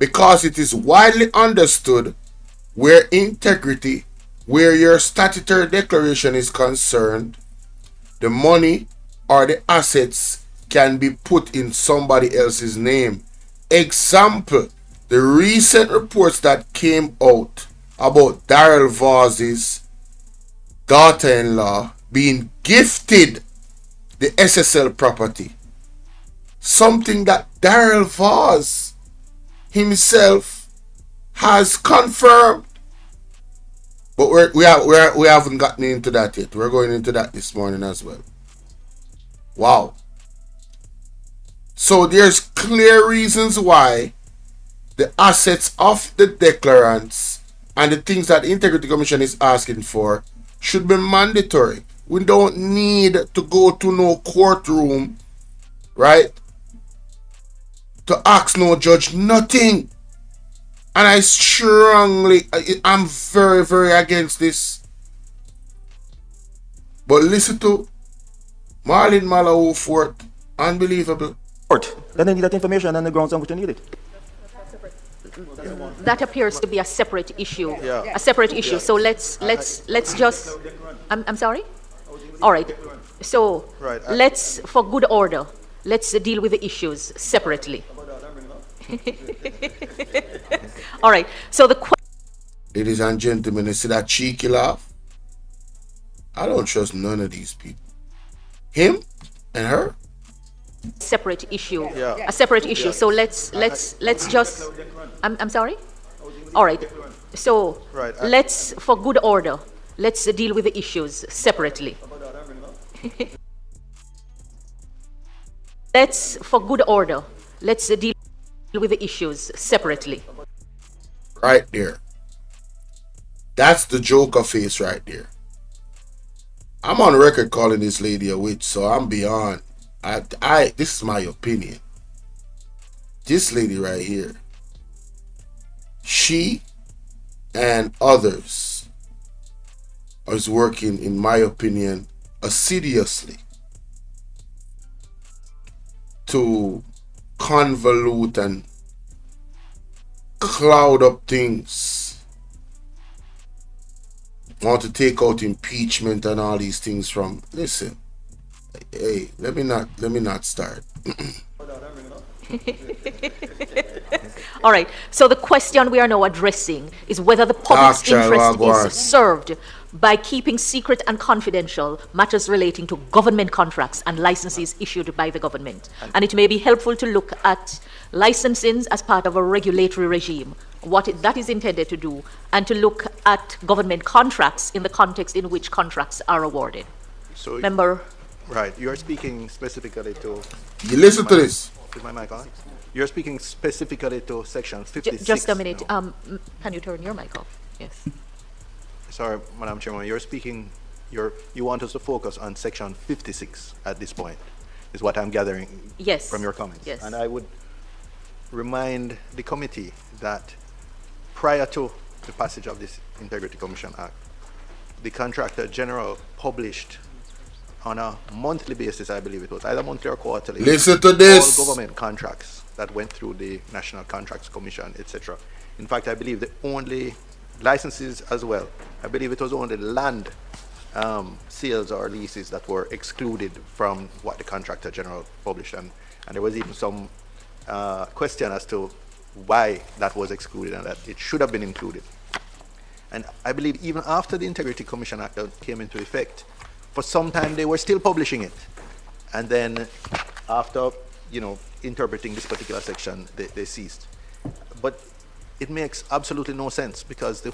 Because it is widely understood where integrity, where your statutory declaration is concerned, the money or the assets can be put in somebody else's name. Example, the recent reports that came out about Darrell Vaz's daughter-in-law being gifted the SSL property. Something that Darrell Vaz himself has confirmed. But we haven't gotten into that yet. We're going into that this morning as well. Wow. So there's clear reasons why the assets of the declarants and the things that the Integrity Commission is asking for should be mandatory. We don't need to go to no courtroom, right, to ask no judge nothing. And I'm very, very against this. But listen to Marlene Malawo Fort. Unbelievable. Then they need that information and the grounds on which they need it. That appears to be a separate issue. A separate issue. So let's just. I'm sorry. All right. So let's, for good order, let's deal with the issues separately. All right. So ladies and gentlemen, you see that cheeky laugh? I don't trust none of these people. Him and her. Separate issue. A separate issue. So let's just. I'm sorry. All right. So let's, for good order, let's deal with the issues separately. Let's, for good order, let's deal with the issues separately. Right there. That's the Joker face right there. I'm on record calling this lady a witch, so I'm beyond. This is my opinion. This lady right here, she and others is working, in my opinion, assiduously to convolute and cloud up things. Want to take out impeachment and all these things from. Listen, hey, let me not start. All right. So the question we are now addressing is whether the public's interest is served by keeping secret and confidential matters relating to government contracts and licenses issued by the government. And it may be helpful to look at licensing as part of a regulatory regime, what that is intended to do, and to look at government contracts in the context in which contracts are awarded. So, Member? Right. You're speaking specifically to... You listen to this. Is my mic on? You're speaking specifically to section 56. Just a minute. Can you turn your mic off? Yes. Sorry, Madam Chairman. You're speaking... You want us to focus on section 56 at this point, is what I'm gathering from your comments. Yes. And I would remind the committee that prior to the passage of this Integrity Commission Act, the Contractor General published on a monthly basis, I believe it was, either monthly or quarterly. Listen to this. All government contracts that went through the National Contracts Commission, etc. In fact, I believe the only licenses as well, I believe it was only land sales or leases that were excluded from what the Contractor General published. And there was even some question as to why that was excluded and that it should have been included. And I believe even after the Integrity Commission Act came into effect, for some time they were still publishing it. And then after, interpreting this particular section, they ceased. But it makes absolutely no sense because the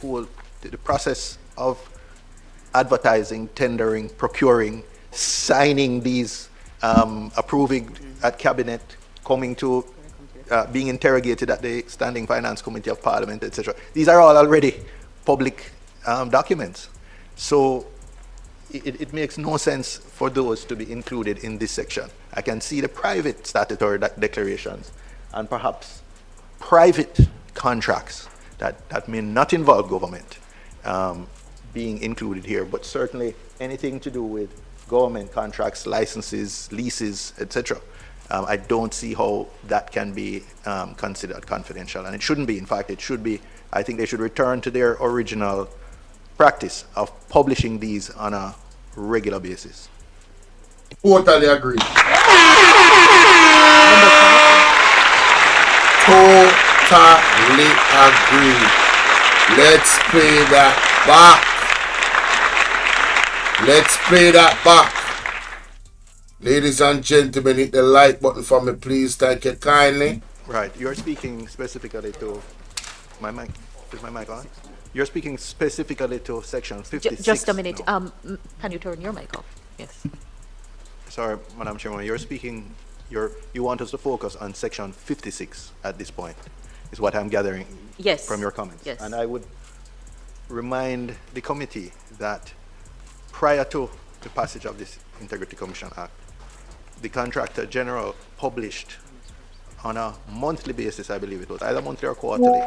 process of advertising, tendering, procuring, signing these, approving at cabinet, coming to being interrogated at the Standing Finance Committee of Parliament, etc. These are all already public documents. So it makes no sense for those to be included in this section. I can see the private statutory declarations and perhaps private contracts that may not involve government being included here, but certainly anything to do with government contracts, licenses, leases, etc. I don't see how that can be considered confidential, and it shouldn't be. In fact, it should be. I think they should return to their original practice of publishing these on a regular basis. Totally agree. Totally agree. Let's play that back. Let's play that back. Ladies and gentlemen, hit the like button for me, please. Thank you kindly. Right. You're speaking specifically to my mic. Is my mic on? You're speaking specifically to section 56. Just a minute. No. Can you turn your mic off? Yes. Sorry, Madam Chairman. You're speaking. You want us to focus on section 56 at this point, is what I'm gathering from your comments. Yes. And I would remind the committee that prior to the passage of this Integrity Commission Act, the Contractor General published on a monthly basis, I believe it was, either monthly or quarterly,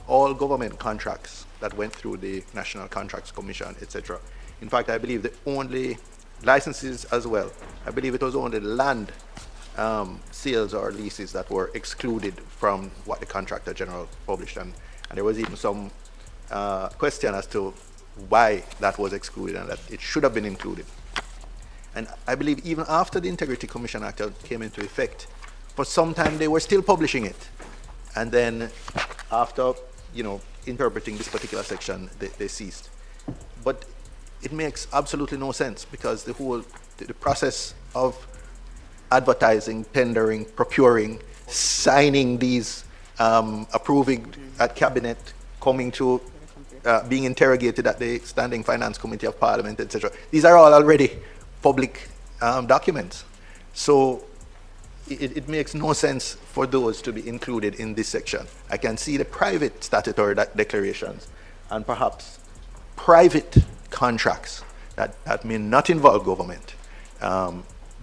all government contracts that went through the National Contracts Commission, etc. In fact, I believe the only licenses as well, I believe it was only land sales or leases that were excluded from what the Contractor General published. And there was even some question as to why that was excluded and that it should have been included. And I believe even after the Integrity Commission Act came into effect, for some time they were still publishing it. And then after, interpreting this particular section, they ceased. But it makes absolutely no sense because the process of advertising, tendering, procuring, signing these, approving at cabinet, coming to being interrogated at the Standing Finance Committee of Parliament, etc. These are all already public documents. So it makes no sense for those to be included in this section. I can see the private statutory declarations and perhaps private contracts that may not involve government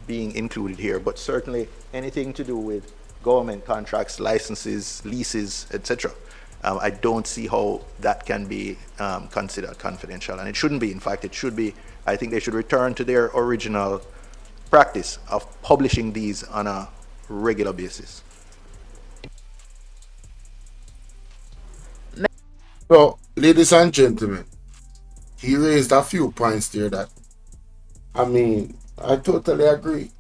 being included here, but certainly anything to do with government contracts, licenses, leases, etc. I don't see how that can be considered confidential, and it shouldn't be. In fact, it should be. I think they should return to their original practice of publishing these on a regular basis. So, ladies and gentlemen, he raised a few points there that, I totally agree.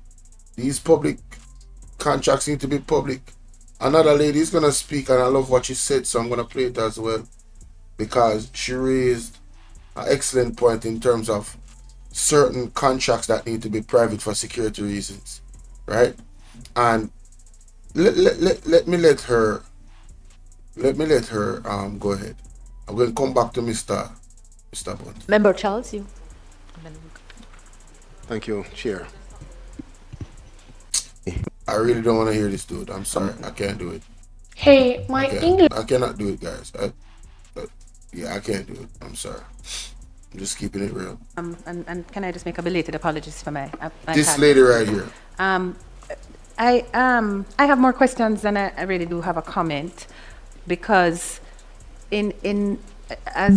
These public contracts need to be public. Another lady is going to speak, and I love what she said, so I'm going to play it as well, because she raised an excellent point in terms of certain contracts that need to be private for security reasons, right? And let me let her go ahead. I'm going to come back to Mr. Bond. Member Charles, you. Thank you, Chair. I really don't want to hear this, dude. I'm sorry. I can't do it. Hey, my English. I cannot do it, guys. I can't do it. I'm sorry. I'm just keeping it real. And can I just make a belated apologies for my this lady right here. I have more questions than I really do have a comment, because as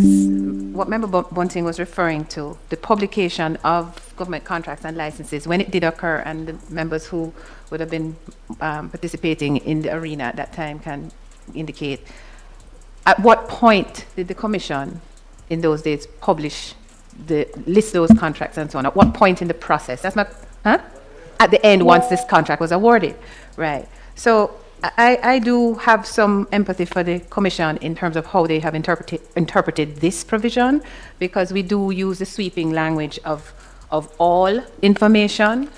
what Member Bunting was referring to, the publication of government contracts and licenses, when it did occur, and the members who would have been participating in the arena at that time can indicate, at what point did the Commission in those days list those contracts and so on? At what point in the process? That's not, at the end, once this contract was awarded, right? So I do have some empathy for the Commission in terms of how they have interpreted this provision, because we do use the sweeping language of of all information,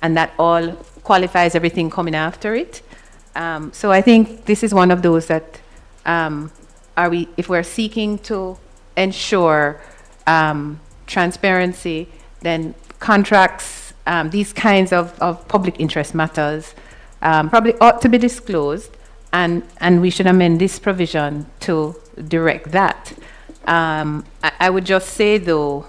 and that all qualifies everything coming after it. So I think this is one of those that if we're seeking to ensure transparency, then contracts, these kinds of public interest matters probably ought to be disclosed, and we should amend this provision to direct that. I would just say, though,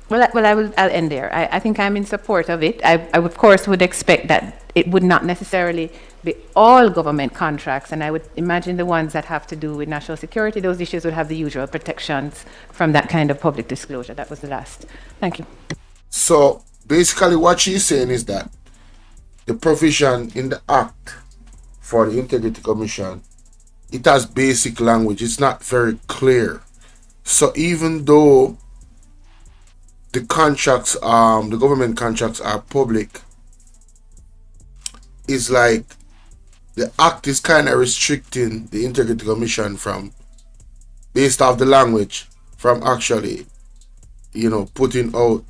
I'll end there. I think I'm in support of it. I of course would expect that it would not necessarily be all government contracts, and I would imagine the ones that have to do with national security, those issues would have the usual protections from that kind of public disclosure. That was the last. Thank you. So basically what she's saying is that the provision in the Act for the Integrity Commission, it has basic language. It's not very clear. So even though the contracts, the government contracts are public, it's like the Act is kind of restricting the Integrity Commission from, based off the language, from actually, putting out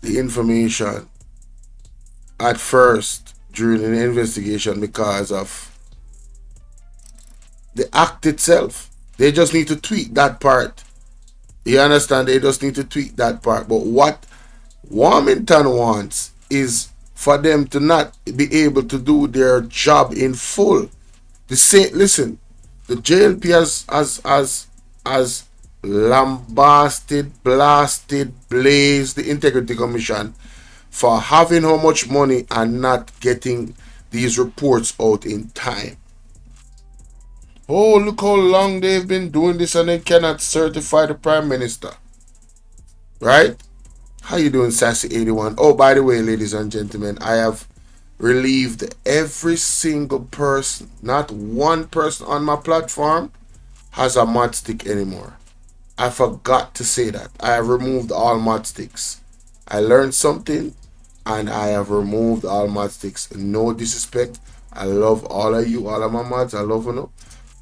the information at first during an investigation because of the Act itself. They just need to tweak that part. You understand? They just need to tweak that part. But what Warmington wants is for them to not be able to do their job in full. Listen, the JLP has lambasted, blasted, blazed the Integrity Commission for having how much money and not getting these reports out in time. Oh, look how long they've been doing this and they cannot certify the Prime Minister. Right? How you doing, Sassy81? Oh, by the way, ladies and gentlemen, I have relieved every single person. Not one person on my platform has a mod stick anymore. I forgot to say that. I have removed all mod sticks. I learned something and I have removed all mod sticks. No disrespect. I love all of you, all of my mods. I love you.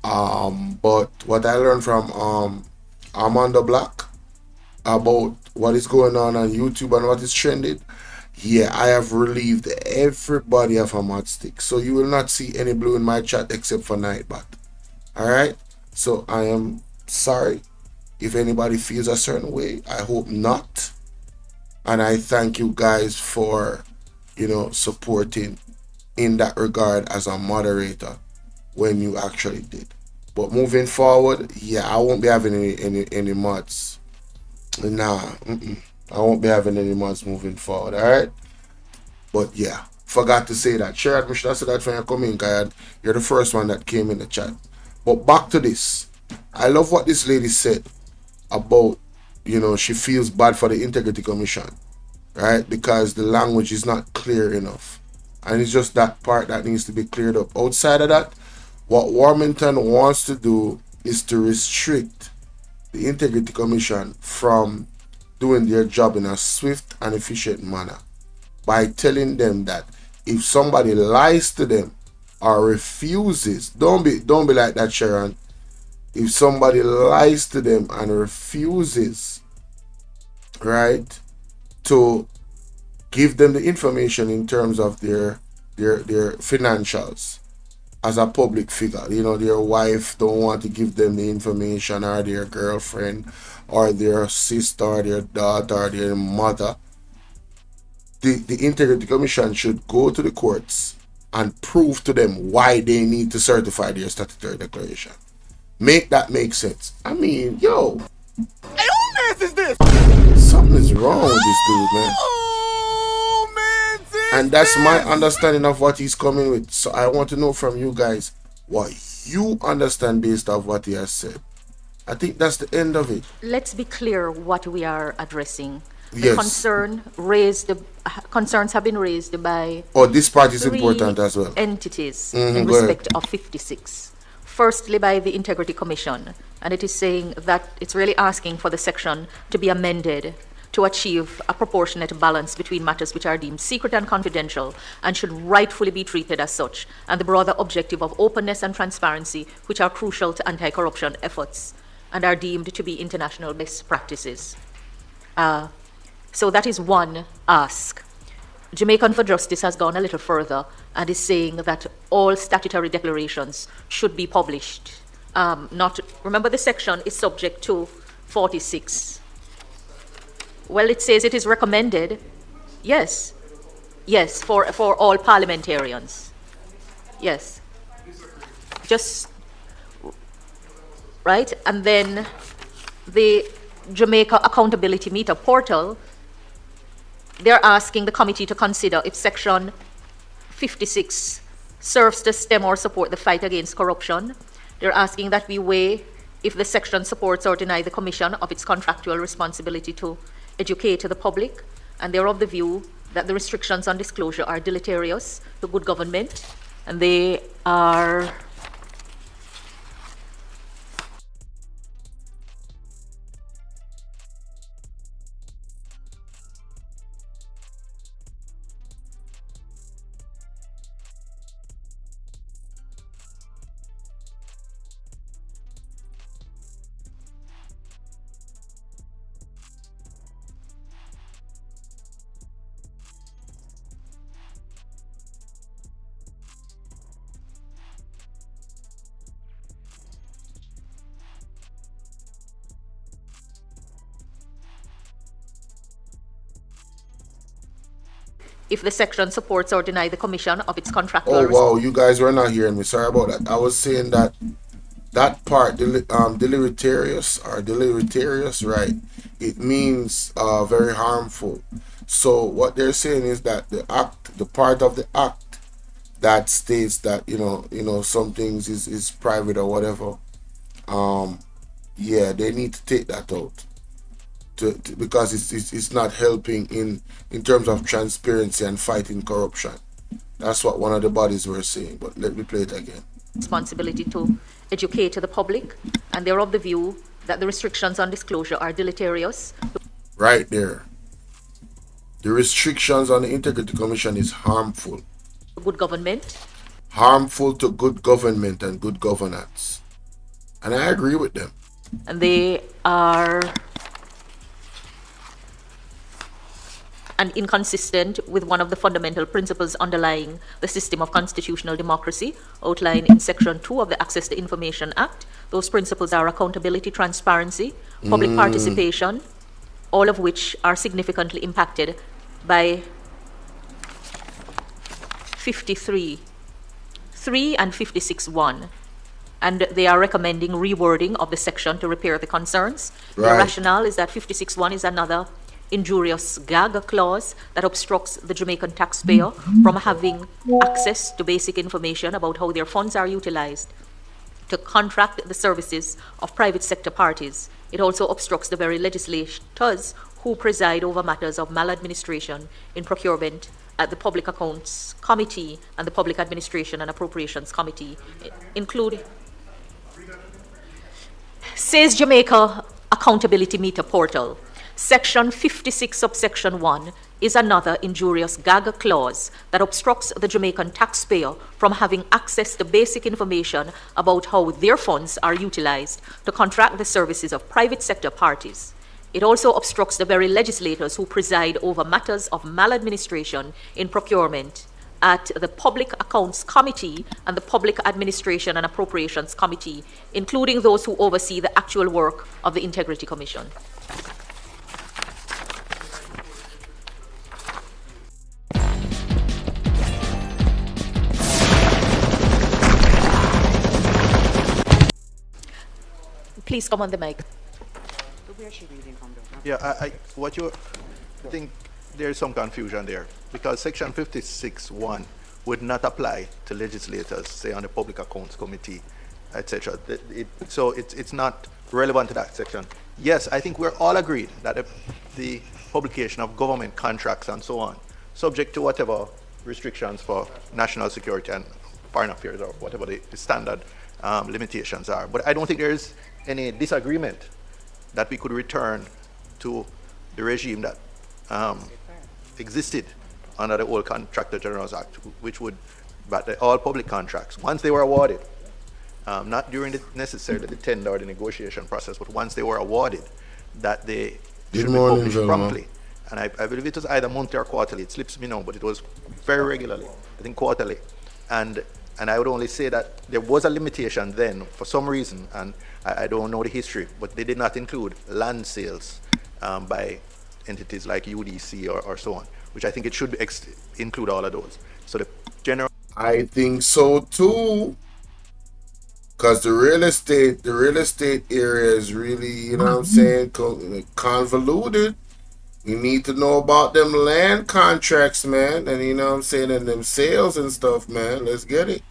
But what I learned from Armando Black about what is going on YouTube and what is trending, yeah, I have relieved everybody of a mod stick. So you will not see any blue in my chat except for Nightbot. Alright? So I am sorry if anybody feels a certain way. I hope not. And I thank you guys for, supporting in that regard as a moderator when you actually did. But moving forward, yeah, I won't be having any mods. Nah, I won't be having any mods moving forward, alright? But yeah, forgot to say that. Share admission, I said that when you come in, guy. You're the first one that came in the chat. But back to this. I love what this lady said about, she feels bad for the Integrity Commission, right? Because the language is not clear enough. And it's just that part that needs to be cleared up. Outside of that, what Warmington wants to do is to restrict the Integrity Commission from doing their job in a swift and efficient manner by telling them that if somebody lies to them or refuses, don't be like that, Sharon. If somebody lies to them and refuses, right, to give them the information in terms of their financials as a public figure, their wife don't want to give them the information, or their girlfriend or their sister or their daughter or their mother, the Integrity Commission should go to the courts and prove to them why they need to certify their statutory declaration. Make that make sense. I mean, yo, Hey, who is this? something is wrong with this dude, man. And that's my understanding of what he's coming with. So I want to know from you guys what you understand based off what he has said. I think that's the end of it. Let's be clear what we are addressing. The Yes. concerns have been raised by Oh, this part is 3 important as well. entities Mhm, in go ahead. respect of 56. Firstly, by the Integrity Commission, and it is saying that it's really asking for the section to be amended to achieve a proportionate balance between matters which are deemed secret and confidential and should rightfully be treated as such, and the broader objective of openness and transparency, which are crucial to anti-corruption efforts and are deemed to be international best practices. So that is one ask. Jamaican for Justice has gone a little further and is saying that all statutory declarations should be published. Remember, the section is subject to 46. Well, it says it is recommended, yes, for all parliamentarians. Yes. Just, right? And then the Jamaica Accountability Meter portal, they're asking the committee to consider if Section 56 serves to stem or support the fight against corruption. They're asking that we weigh if the section supports or deny the Commission of its contractual responsibility to educate the public, and they're of the view that the restrictions on disclosure are deleterious to good government, and they are if the section supports or deny the Commission of its contractual Oh wow, you guys were not hearing me. Sorry about that. I was saying that part, deleterious, right? It means very harmful. So what they're saying is that the part of the act that states that some things is private or whatever. Yeah, they need to take that out. Because it's not helping in terms of transparency and fighting corruption. That's what one of the bodies were saying, but let me play it again. responsibility to educate the public, and they're of the view that the restrictions on disclosure are deleterious. Right there. The restrictions on the Integrity Commission is harmful. Good government. Harmful to good government and good governance. And I agree with them. And they are inconsistent with one of the fundamental principles underlying the system of constitutional democracy outlined in Section 2 of the Access to Information Act. Those principles are accountability, transparency, public participation, all of which are significantly impacted by 53(3) and 56(1). And they are recommending rewording of the section to repair the concerns. The rationale is that 56(1) is another injurious gag clause that obstructs the Jamaican taxpayer from having access to basic information about how their funds are utilized to contract the services of private sector parties. It also obstructs the very legislators who preside over matters of maladministration in procurement at the Public Accounts Committee and the Public Administration and Appropriations Committee, says Jamaica Accountability Meter portal. Section 56 subsection 1 is another injurious gag clause that obstructs the Jamaican taxpayer from having access to basic information about how their funds are utilized to contract the services of private sector parties. It also obstructs the very legislators who preside over matters of maladministration in procurement at the Public Accounts Committee and the Public Administration and Appropriations Committee, including those who oversee the actual work of the Integrity Commission. Please come on the mic. Yeah, I think there's some confusion there because Section 56(1) would not apply to legislators, say on the Public Accounts Committee, etc. So it's not relevant to that section. Yes, I think we're all agreed that the publication of government contracts and so on, subject to whatever restrictions for national security and foreign affairs or whatever the standard limitations are. But I don't think there's any disagreement that we could return to the regime that existed under the old Contractor General's Act, which would, but all public contracts, once they were awarded, not during necessarily the tender or the negotiation process, but once they were awarded, that they should be published promptly and I believe it was either monthly or quarterly. It slips me now, but it was very regularly, I think quarterly. And I would only say that there was a limitation then for some reason, and I don't know the history, but they did not include land sales by entities like UDC or so on, which I think it should include all of those. So the general. I think so too. Because the real estate area is really, you know what I'm saying, convoluted. We need to know about them land contracts, man, and you know what I'm saying, and them sales and stuff, man. Let's get it.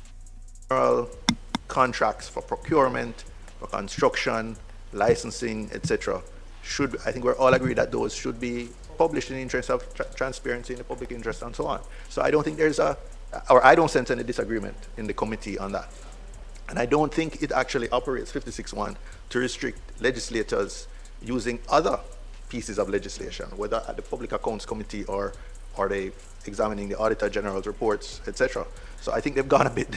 Contracts for procurement, for construction, licensing, etc. I think we're all agreed that those should be published in the interest of transparency in the public interest and so on. So I don't think I don't sense any disagreement in the committee on that. And I don't think it actually operates 56.1 to restrict legislators using other pieces of legislation, whether at the Public Accounts Committee or they examining the Auditor General's reports, etc. So I think they've gone a bit,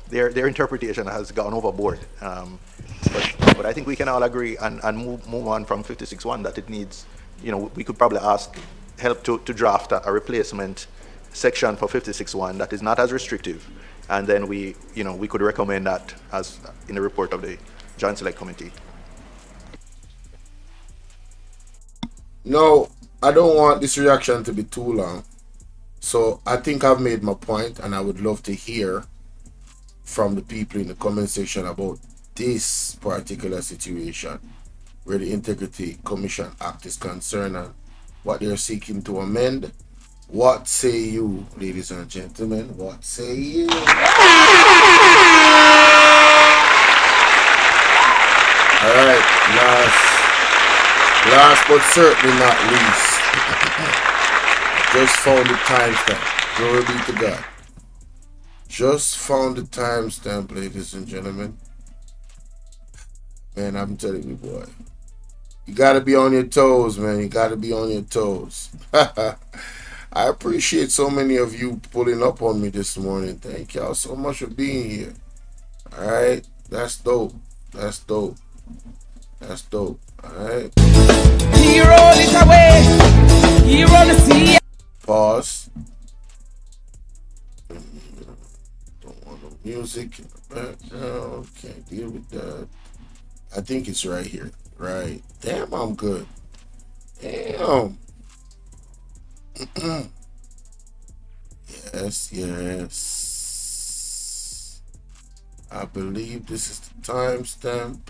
their interpretation has gone overboard. But I think we can all agree and move on from 56.1 that it needs, you know, we could probably ask help to draft a replacement section for 56.1 that is not as restrictive. And then we could recommend that as in the report of the Joint Select Committee. No, I don't want this reaction to be too long. So I think I've made my point, and I would love to hear from the people in the comment section about this particular situation where the Integrity Commission Act is concerned and what they're seeking to amend. What say you, ladies and gentlemen? What say you? All right, last but certainly not least, just found the timestamp. Glory be to God. Just found the timestamp, ladies and gentlemen. Man, I'm telling you, boy. You gotta be on your toes, man. You gotta be on your toes. I appreciate so many of you pulling up on me this morning. Thank y'all so much for being here. All right, that's dope. That's dope. That's dope. All right. He roll it away. He roll the sea. Pause. Don't want no music in the background. Can't deal with that. I think it's right here. Right. Damn, I'm good. Damn. Yes. I believe this is the timestamp.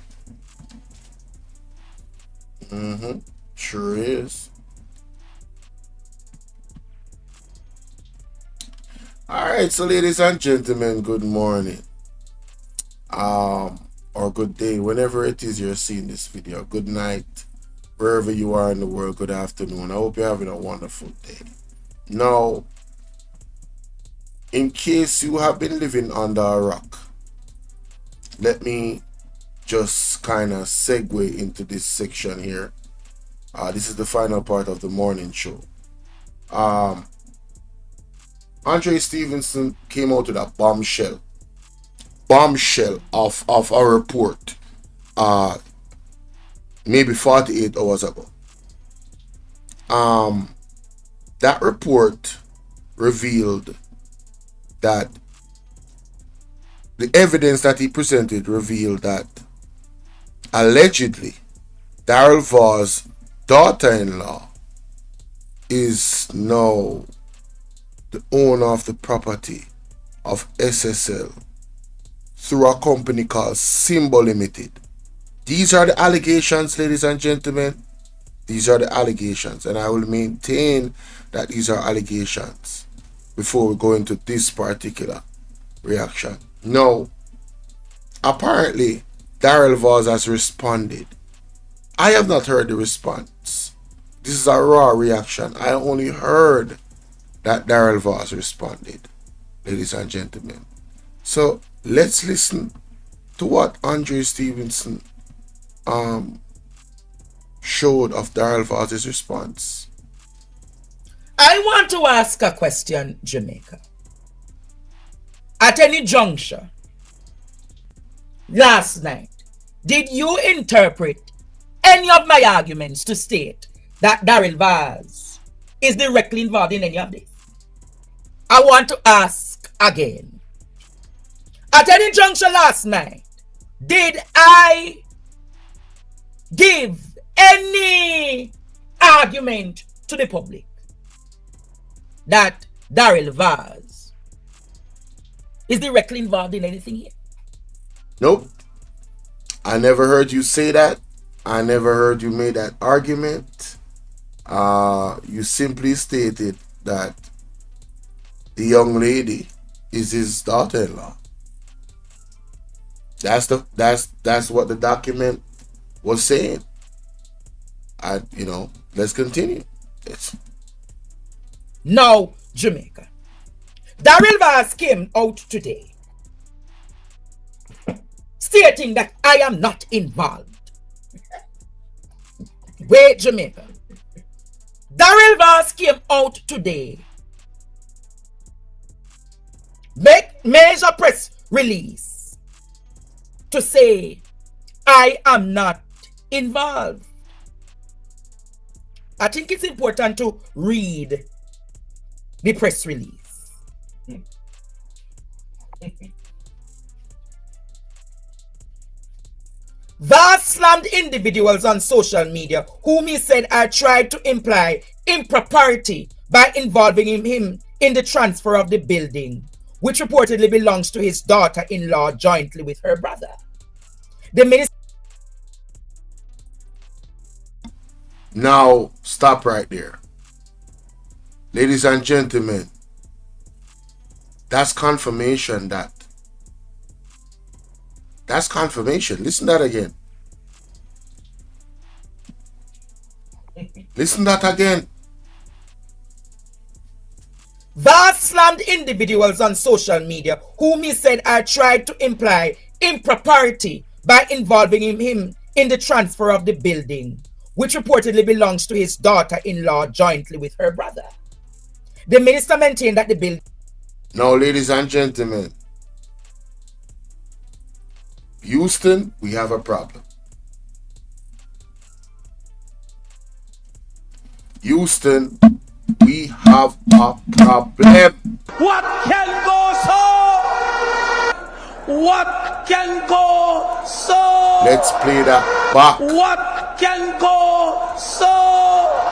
Sure is. Alright, so ladies and gentlemen, good morning. Or good day, whenever it is you're seeing this video. Good night. Wherever you are in the world, good afternoon. I hope you're having a wonderful day. Now, in case you have been living under a rock, let me just kind of segue into this section here. This is the final part of the morning show. Andre Stevenson came out with a bombshell of a report. Maybe 48 hours ago. That report revealed that the evidence that he presented revealed that allegedly Daryl Vaugh's daughter-in-law is now the owner of the property of SSL through a company called Symbol Limited. These are the allegations, ladies and gentlemen. These are the allegations, and I will maintain that these are allegations before we go into this particular reaction. Now, apparently, Daryl Vaughn has responded. I have not heard the response. This is a raw reaction. I only heard that Daryl Vaughn responded, ladies and gentlemen. So let's listen to what Andre Stevenson showed of Daryl Vaughn's response. I want to ask a question, Jamaica. At any juncture, last night, did you interpret any of my arguments to state that Daryl Vaz is directly involved in any of this. I want to ask again. At any juncture last night, did I give any argument to the public that Daryl Vaz is directly involved in anything here? Nope. I never heard you say that. I never heard you make that argument. You simply stated that the young lady is his daughter-in-law. That's what the document was saying. Let's continue. Now, Jamaica. Daryl Vaz came out today stating that I am not involved. Wait, Jamaica. Daryl Vaz came out today, make major press release to say I am not involved. I think it's important to read the press release. Vaz slammed individuals on social media whom he said I tried to imply impropriety by involving him in the transfer of the building, which reportedly belongs to his daughter-in-law jointly with her brother. The minister... Now, stop right there. Ladies and gentlemen, that's confirmation that. That's confirmation. Listen to that again. Listen to that again. Vaz slammed individuals on social media whom he said I tried to imply impropriety by involving him in the transfer of the building, which reportedly belongs to his daughter-in-law jointly with her brother. The minister maintained that the building... Now, ladies and gentlemen, Houston, we have a problem. Houston, we have a problem. What can go so? What can go so? Let's play that back. What can go so?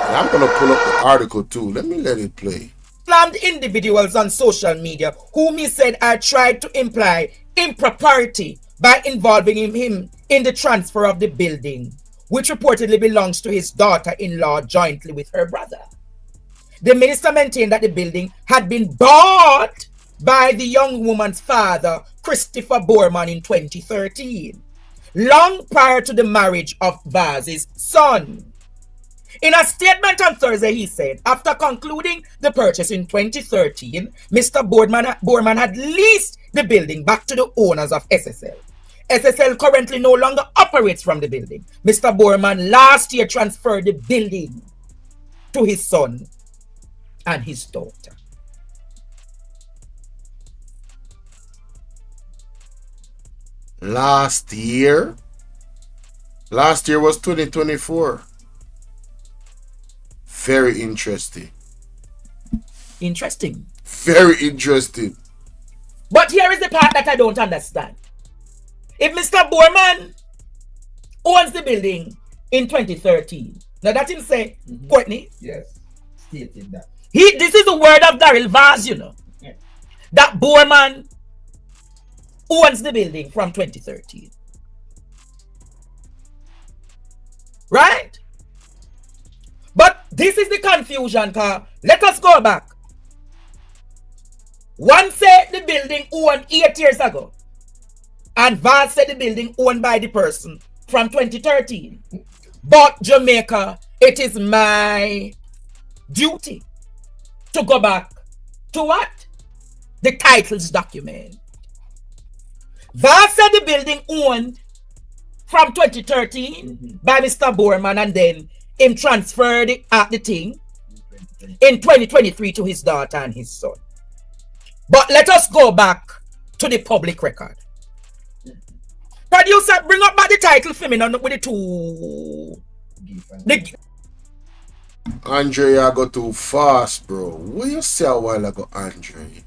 And I'm going to pull up the article too. Let it play. Slammed individuals on social media whom he said I tried to imply impropriety by involving him in the transfer of the building, which reportedly belongs to his daughter-in-law jointly with her brother. The minister maintained that the building had been bought by the young woman's father, Christopher Borman, in 2013, long prior to the marriage of Vaz's son. In a statement on Thursday, he said, after concluding the purchase in 2013, Mr. Borman had leased the building back to the owners of SSL. SSL currently no longer operates from the building. Mr. Borman last year transferred the building to his son and his daughter. Last year was 2024. Very interesting. Interesting. Very interesting. But here is the part that I don't understand. If Mr. Borman owns the building in 2013, now that him say, Courtney? Yes, stated that. This is the word of Daryl Vaz, that Borman owns the building from 2013. Right? But this is the confusion, car. Let us go back. One said the building owned 8 years ago. And Vaz said the building owned by the person from 2013. But Jamaica, it is my duty to go back to what? The titles document. Vaz said the building owned from 2013 by Mr. Borman, and then him transferred the thing in 2023 to his daughter and his son. But let us go back to the public record. Producer, bring up back the title for me now with the two. Andre, you go too fast, bro. What you say a while ago, Andre?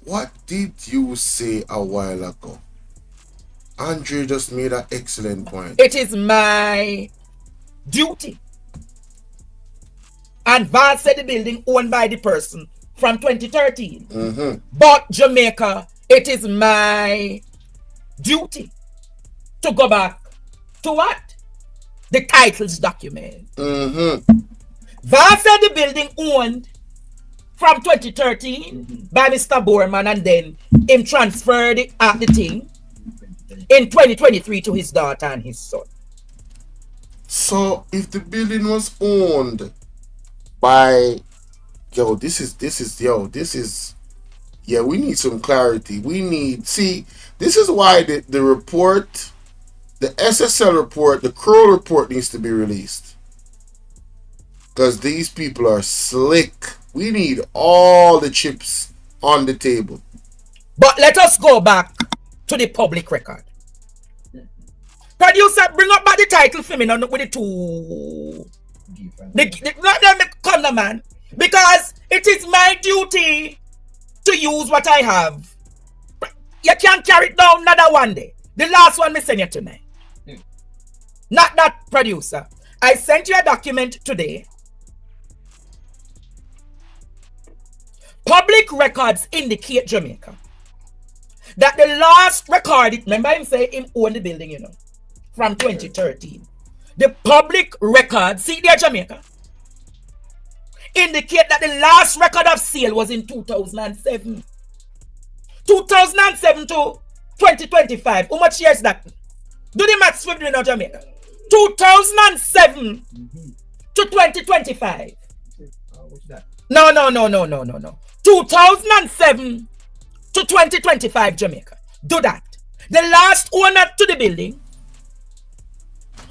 What did you say a while ago? Andre just made an excellent point. It is my duty. And Val said the building owned by the person from 2013. But Jamaica, it is my duty to go back to what? The titles document. Val said the building owned from 2013 by Mr. Borman, and then him transferred the thing in 2023 to his daughter and his son. So if the building was owned by yeah, we need some clarity. This is why the report, the SSL report, the Kroll report needs to be released. Because these people are slick. We need all the chips on the table. But let us go back to the public record. Producer, bring up back the title for me now with the two. Let me come now, man. Because it is my duty to use what I have. You can't carry it down another one day. The last one me send you tonight. Not that, producer. I sent you a document today. Public records indicate, Jamaica, that the last recorded, remember him say him own the building, you know, from 2013. The public records, see there, Jamaica, indicate that the last record of sale was in 2007. 2007 to 2025. How much years that? Do the maths with me now, Jamaica. 2007 to 2025. No. 2007 to 2025, Jamaica. Do that. The last owner to the building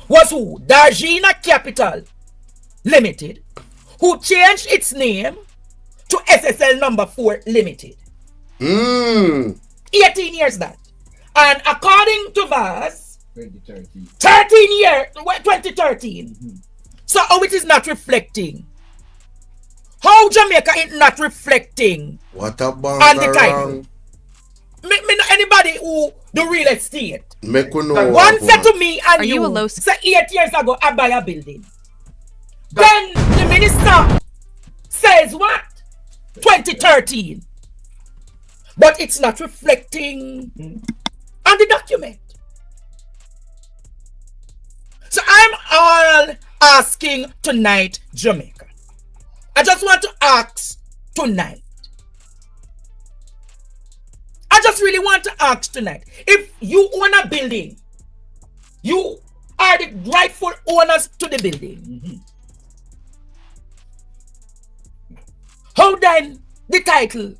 was who? Dargina Capital Limited, who changed its name to SSL number 4 Limited. 18 years that. And according to VAS, 13 years, 2013. So how it is not reflecting? How Jamaica is not reflecting what about on the title? Anybody who do real estate. One said to me and you said 8 years ago I buy a building. Then the minister says what? 2013. But it's not reflecting on the document. So I'm all asking tonight, Jamaica. I just want to ask tonight. I just really want to ask tonight. If you own a building, you are the rightful owners to the building. How then the title?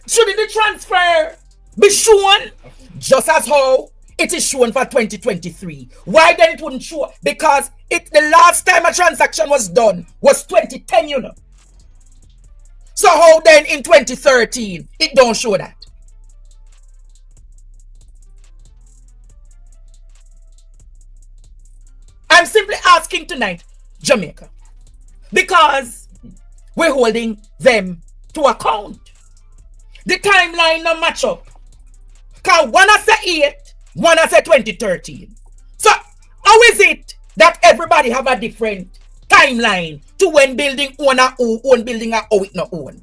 Shouldn't the transfer be shown just as how it is shown for 2023? Why then it wouldn't show? Because the last time a transaction was done was 2010, you know. So how then in 2013 it don't show that? I'm simply asking tonight, Jamaica, because we're holding them to account. The timeline no match up. Because one has said 8, one has said 2013. So how is it that everybody have a different timeline to when building owner who own building or how it not own?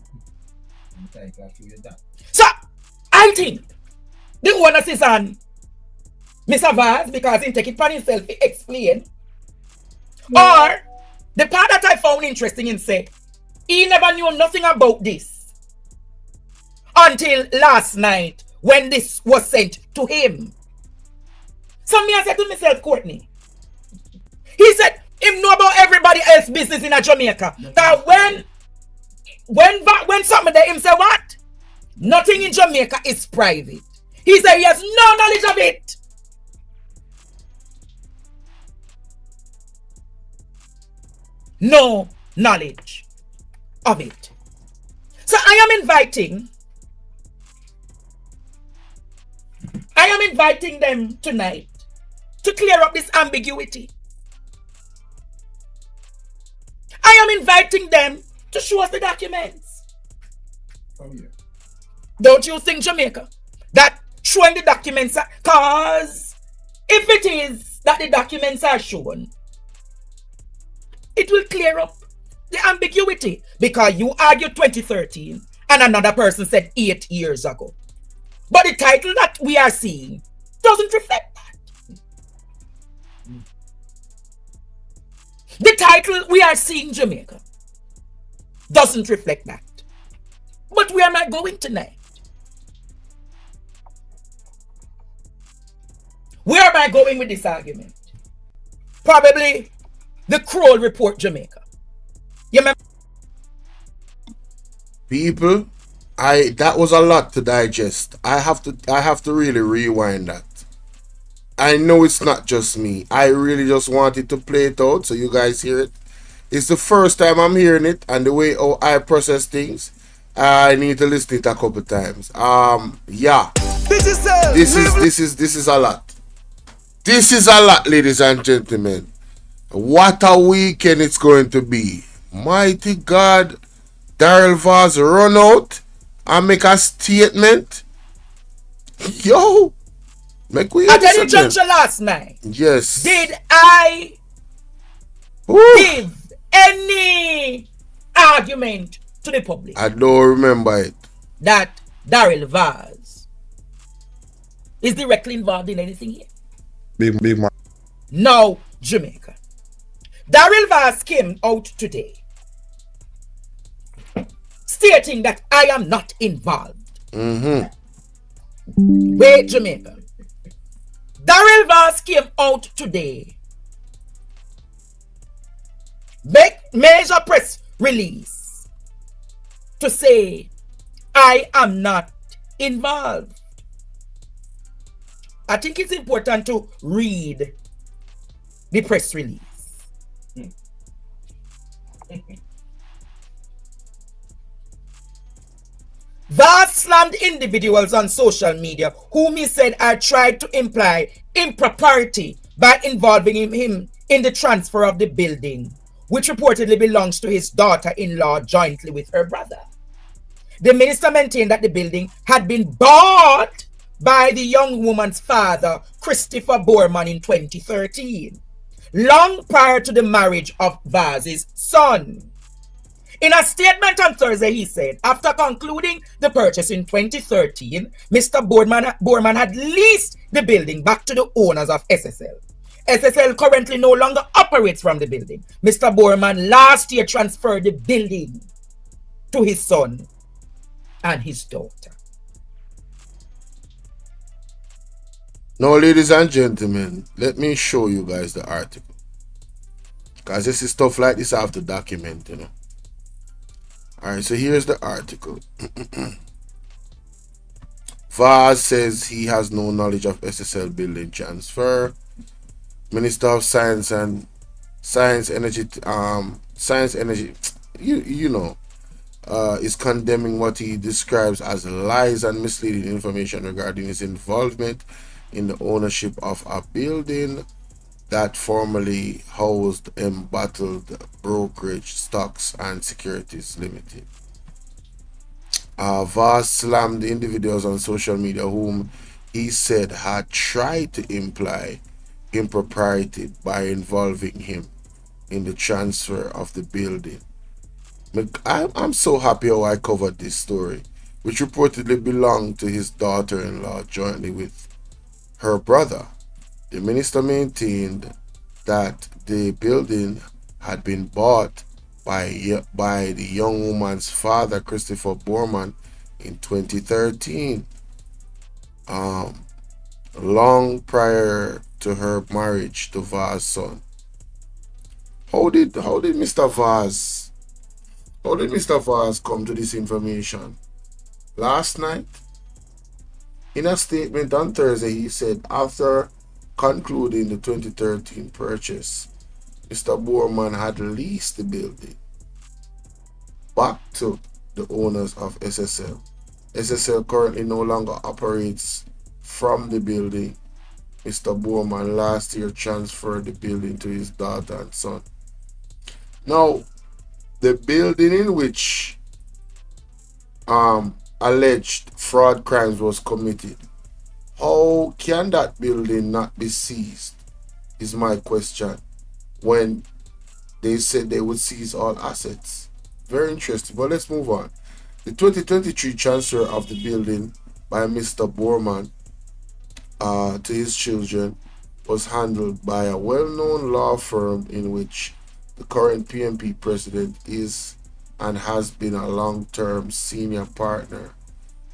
So I think the onus is on Mr. Vaz, because he take it upon himself to explain. Or the part that I found interesting and say he never knew nothing about this until last night when this was sent to him. So me I said to myself, Courtney, he said him know about everybody else's business in a Jamaica. That when something there, him say what? Nothing in Jamaica is private. He said he has no knowledge of it. No knowledge of it. So I am inviting them tonight to clear up this ambiguity. I am inviting them to show us the documents. Don't you think, Jamaica, that showing the documents, cause if it is that the documents are shown, it will clear up the ambiguity, because you argued 2013 and another person said 8 years ago. But the title that we are seeing doesn't reflect that. The title we are seeing, Jamaica, doesn't reflect that. But where am I going tonight? Where am I going with this argument? Probably the Kroll report, Jamaica. You remember? People, that was a lot to digest. I have to really rewind that. I know it's not just me. I really just wanted to play it out so you guys hear it. It's the first time I'm hearing it, and the way how I process things, I need to listen to it a couple times. Yeah. This is a lot. This is a lot, ladies and gentlemen. What a weekend it's going to be. Mighty God, Daryl Vaz run out and make a statement. Yo, make we at any juncture last night. Yes. Did I give any argument to the public I don't remember it. that Daryl Vaz is directly involved in anything here? Big man. No, Jamaica. Daryl Vaz came out today stating that I am not involved. Wait, Jamaica. Daryl Vaz came out today, make major press release to say I am not involved. I think it's important to read the press release. Vaz slammed individuals on social media whom he said had tried to imply impropriety by involving him in the transfer of the building, which reportedly belongs to his daughter-in-law jointly with her brother. The minister maintained that the building had been bought by the young woman's father, Christopher Borman, in 2013, long prior to the marriage of Vaz's son. In a statement on Thursday, he said, after concluding the purchase in 2013, Mr. Borman had leased the building back to the owners of SSL. SSL currently no longer operates from the building. Mr. Borman last year transferred the building to his son and his daughter. Now, ladies and gentlemen, let me show you guys the article. Because this is stuff like this I have to document, you know. Alright, so here's the article. Vaz says he has no knowledge of SSL building transfer. Minister of Science and Energy, is condemning what he describes as lies and misleading information regarding his involvement in the ownership of a building that formerly housed Embattled Brokerage Stocks and Securities Limited. Vaz slammed the individuals on social media whom he said had tried to imply impropriety by involving him in the transfer of the building. I'm so happy how I covered this story, which reportedly belonged to his daughter-in-law jointly with her brother. The minister maintained that the building had been bought by the young woman's father, Christopher Borman, in 2013, long prior to her marriage to Vaz's son. How did Mr. Vaz come to this information? Last night, in a statement on Thursday, he said after concluding the 2013 purchase, Mr. Borman had leased the building back to the owners of SSL. SSL currently no longer operates from the building. Mr. Borman last year transferred the building to his daughter and son. Now, the building in which alleged fraud crimes was committed, how can that building not be seized is my question, when they said they would seize all assets. Very interesting, but let's move on. The 2023 transfer of the building by Mr. Borman to his children was handled by a well-known law firm in which the current PMP president is and has been a long-term senior partner.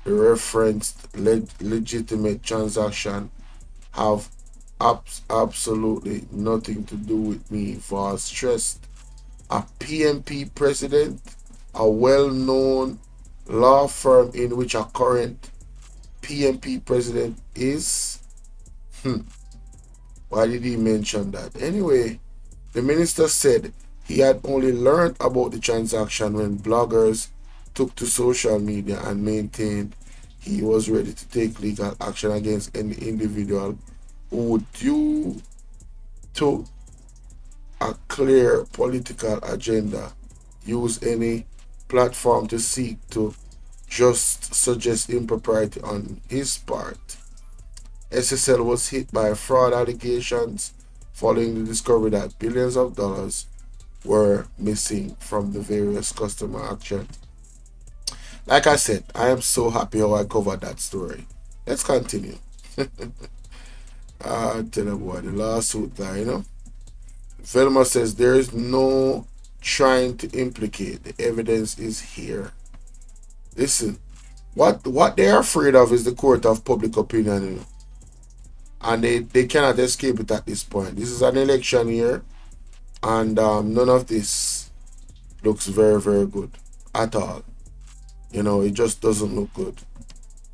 The referenced legitimate transaction have absolutely nothing to do with me, for stressed. A PMP president, a well-known law firm in which a current PMP president is. Why did he mention that? Anyway, the minister said he had only learned about the transaction when bloggers took to social media and maintained he was ready to take legal action against any individual who, due to a clear political agenda, use any platform to seek to just suggest impropriety on his part. SSL was hit by fraud allegations following the discovery that billions of dollars were missing from the various customer actions. Like I said, I am so happy how I covered that story. Let's continue. I tell you what, the lawsuit guy, you know. Velma says there is no trying to implicate. The evidence is here. Listen, what they are afraid of is the court of public opinion, you know. And they cannot escape it at this point. This is an election year, and none of this looks very, very good at all. You know, it just doesn't look good.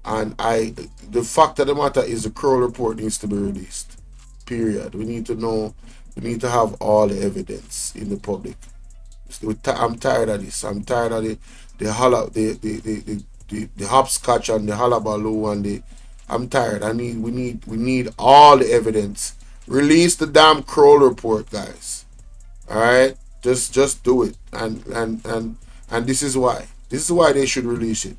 And the fact of the matter is the Kroll report needs to be released. Period. We need to know, we need to have all the evidence in the public. I'm tired of this. I'm tired of the hopscotch and the hullabaloo and the. I'm tired. We need all the evidence. Release the damn Kroll report, guys. All right, just do it. And this is why. This is why they should release it.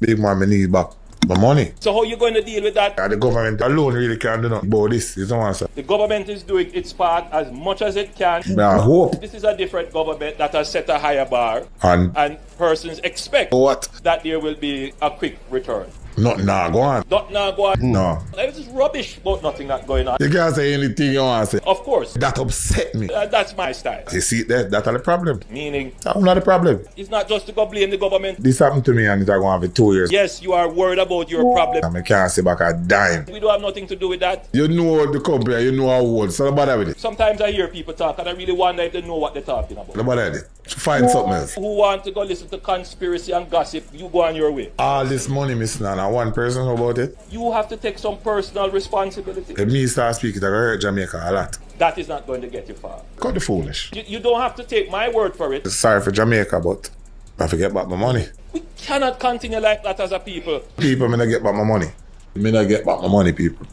Big man, I need back my money. So how are you going to deal with that? The government alone really can't do nothing about this. You don't answer. The government is doing its part as much as it can. I hope. This is a different government that has set a higher bar. And persons expect what? That there will be a quick return. Not now, go on. Not now, go on. No. This is rubbish about nothing not going on. You can't say anything you want to say. Of course. That upset me. That's my style. You see, that's the problem. Meaning? That's not the problem. It's not just to go blame the government. This happened to me and it's going to have 2 years. Yes, you are worried about your problem. I can't say back a dime. We don't have nothing to do with that. You know the company, you know how old, so don't bother with it. Sometimes I hear people talk and I really wonder if they know what they're talking about. Don't bother with it. Find something else. Who want to go listen to conspiracy and gossip, you go on your way. All this money, Miss Nana, one person about it. You have to take some personal responsibility. If me start speaking, I hurt Jamaica a lot. That is not going to get you far. Cut the foolish. You don't have to take my word for it. Sorry for Jamaica, but I forget back my money. We cannot continue like that as a people. People, me not get back my money. Me not get back my money, people.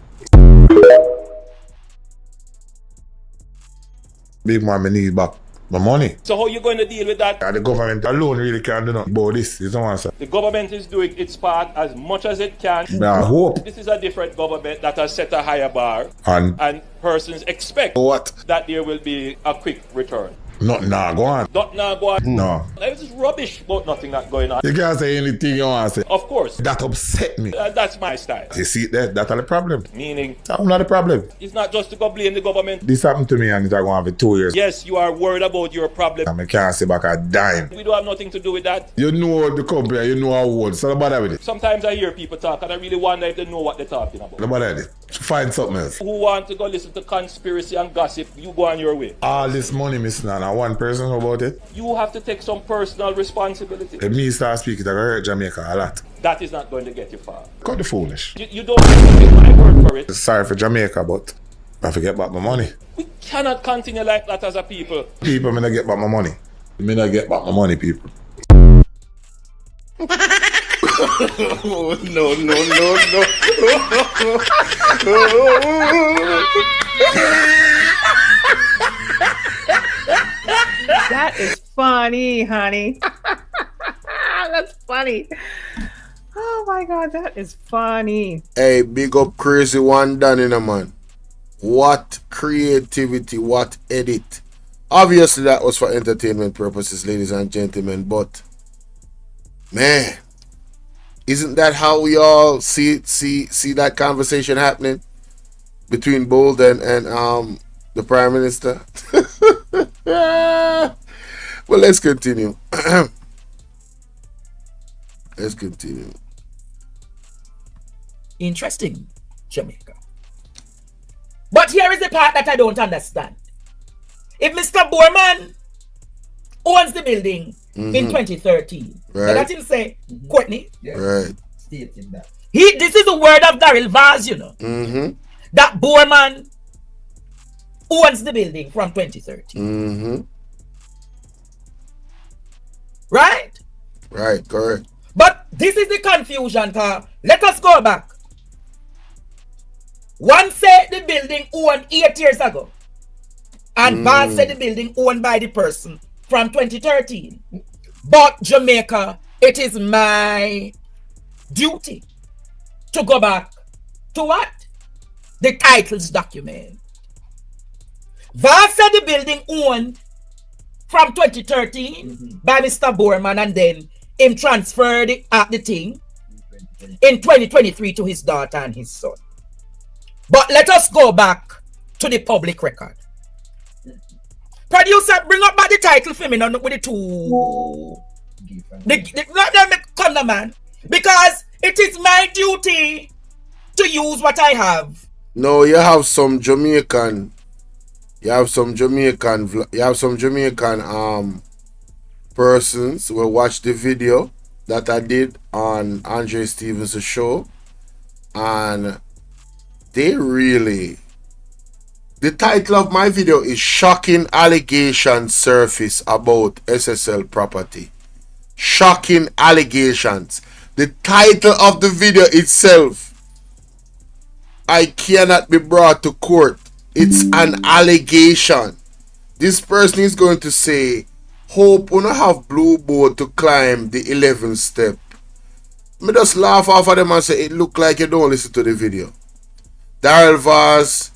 Big man, me need back my money. So how are you going to deal with that? The government alone really can't do nothing about this. You don't answer. The government is doing its part as much as it can. I hope. This is a different government that has set a higher bar. And persons expect what? That there will be a quick return. Not now, go on. Not now, go on. No. This is rubbish about nothing not going on. You can't say anything you want to say. Of course. That upset me. That's my style. You see, that's the problem. Meaning? That's not the problem. It's not just to go blame the government. This happened to me and it's going to have 2 years. Yes, you are worried about your problem. I can't say back a dime. We don't have nothing to do with that. You know the company, you know how old, so don't bother with it. Sometimes I hear people talk and I really wonder if they know what they're talking about. Don't bother with it. Find something else. Who want to go listen to conspiracy and gossip, you go on your way. All this money, Miss Nana, one person about it. You have to take some personal responsibility. If me start speaking, I hurt Jamaica a lot. That is not going to get you far. Cut the foolish. You don't have to take my word for it. Sorry for Jamaica, but I forget back my money. We cannot continue like that as a people. People, me not get back my money. Me not get back my money, people. No. That is funny, honey. That's funny. Oh my God, that is funny. Hey, big up Crazy One Danny, man. What creativity, what edit. Obviously, that was for entertainment purposes, ladies and gentlemen, but man, isn't that how we all see that conversation happening between Bold and the Prime Minister? Well, let's continue. Let's continue. Interesting, Jamaica. But here is the part that I don't understand. If Mr. Borman owns the building in 2013, right. let him say, Courtney, Right. Stating that. this is the word of Daryl Vaz, you know, that Borman owns the building from 2013. Right? Right, correct. But this is the confusion, car. Let us go back. One said the building owned 8 years ago. And Vaz said the building owned by the person from 2013. But Jamaica, it is my duty to go back to what? The titles document. Vaz said the building owned from 2013 by Mr. Borman, and then him transferred the thing in 2023 to his daughter and his son. But let us go back to the public record. Producer, bring up back the title for me now with the two. Let me come now, man. Because it is my duty to use what I have. No, you have some Jamaican. You have some Jamaican persons will watch the video that I did on Andre Stevens' show, and they really, the title of my video is Shocking Allegations Surface About SSL Property. Shocking allegations. The title of the video itself, I cannot be brought to court. It's an allegation. This person is going to say, hope we don't have blue board to climb the 11th step. Me just laugh off of them and say, it look like you don't listen to the video. Daryl Vaz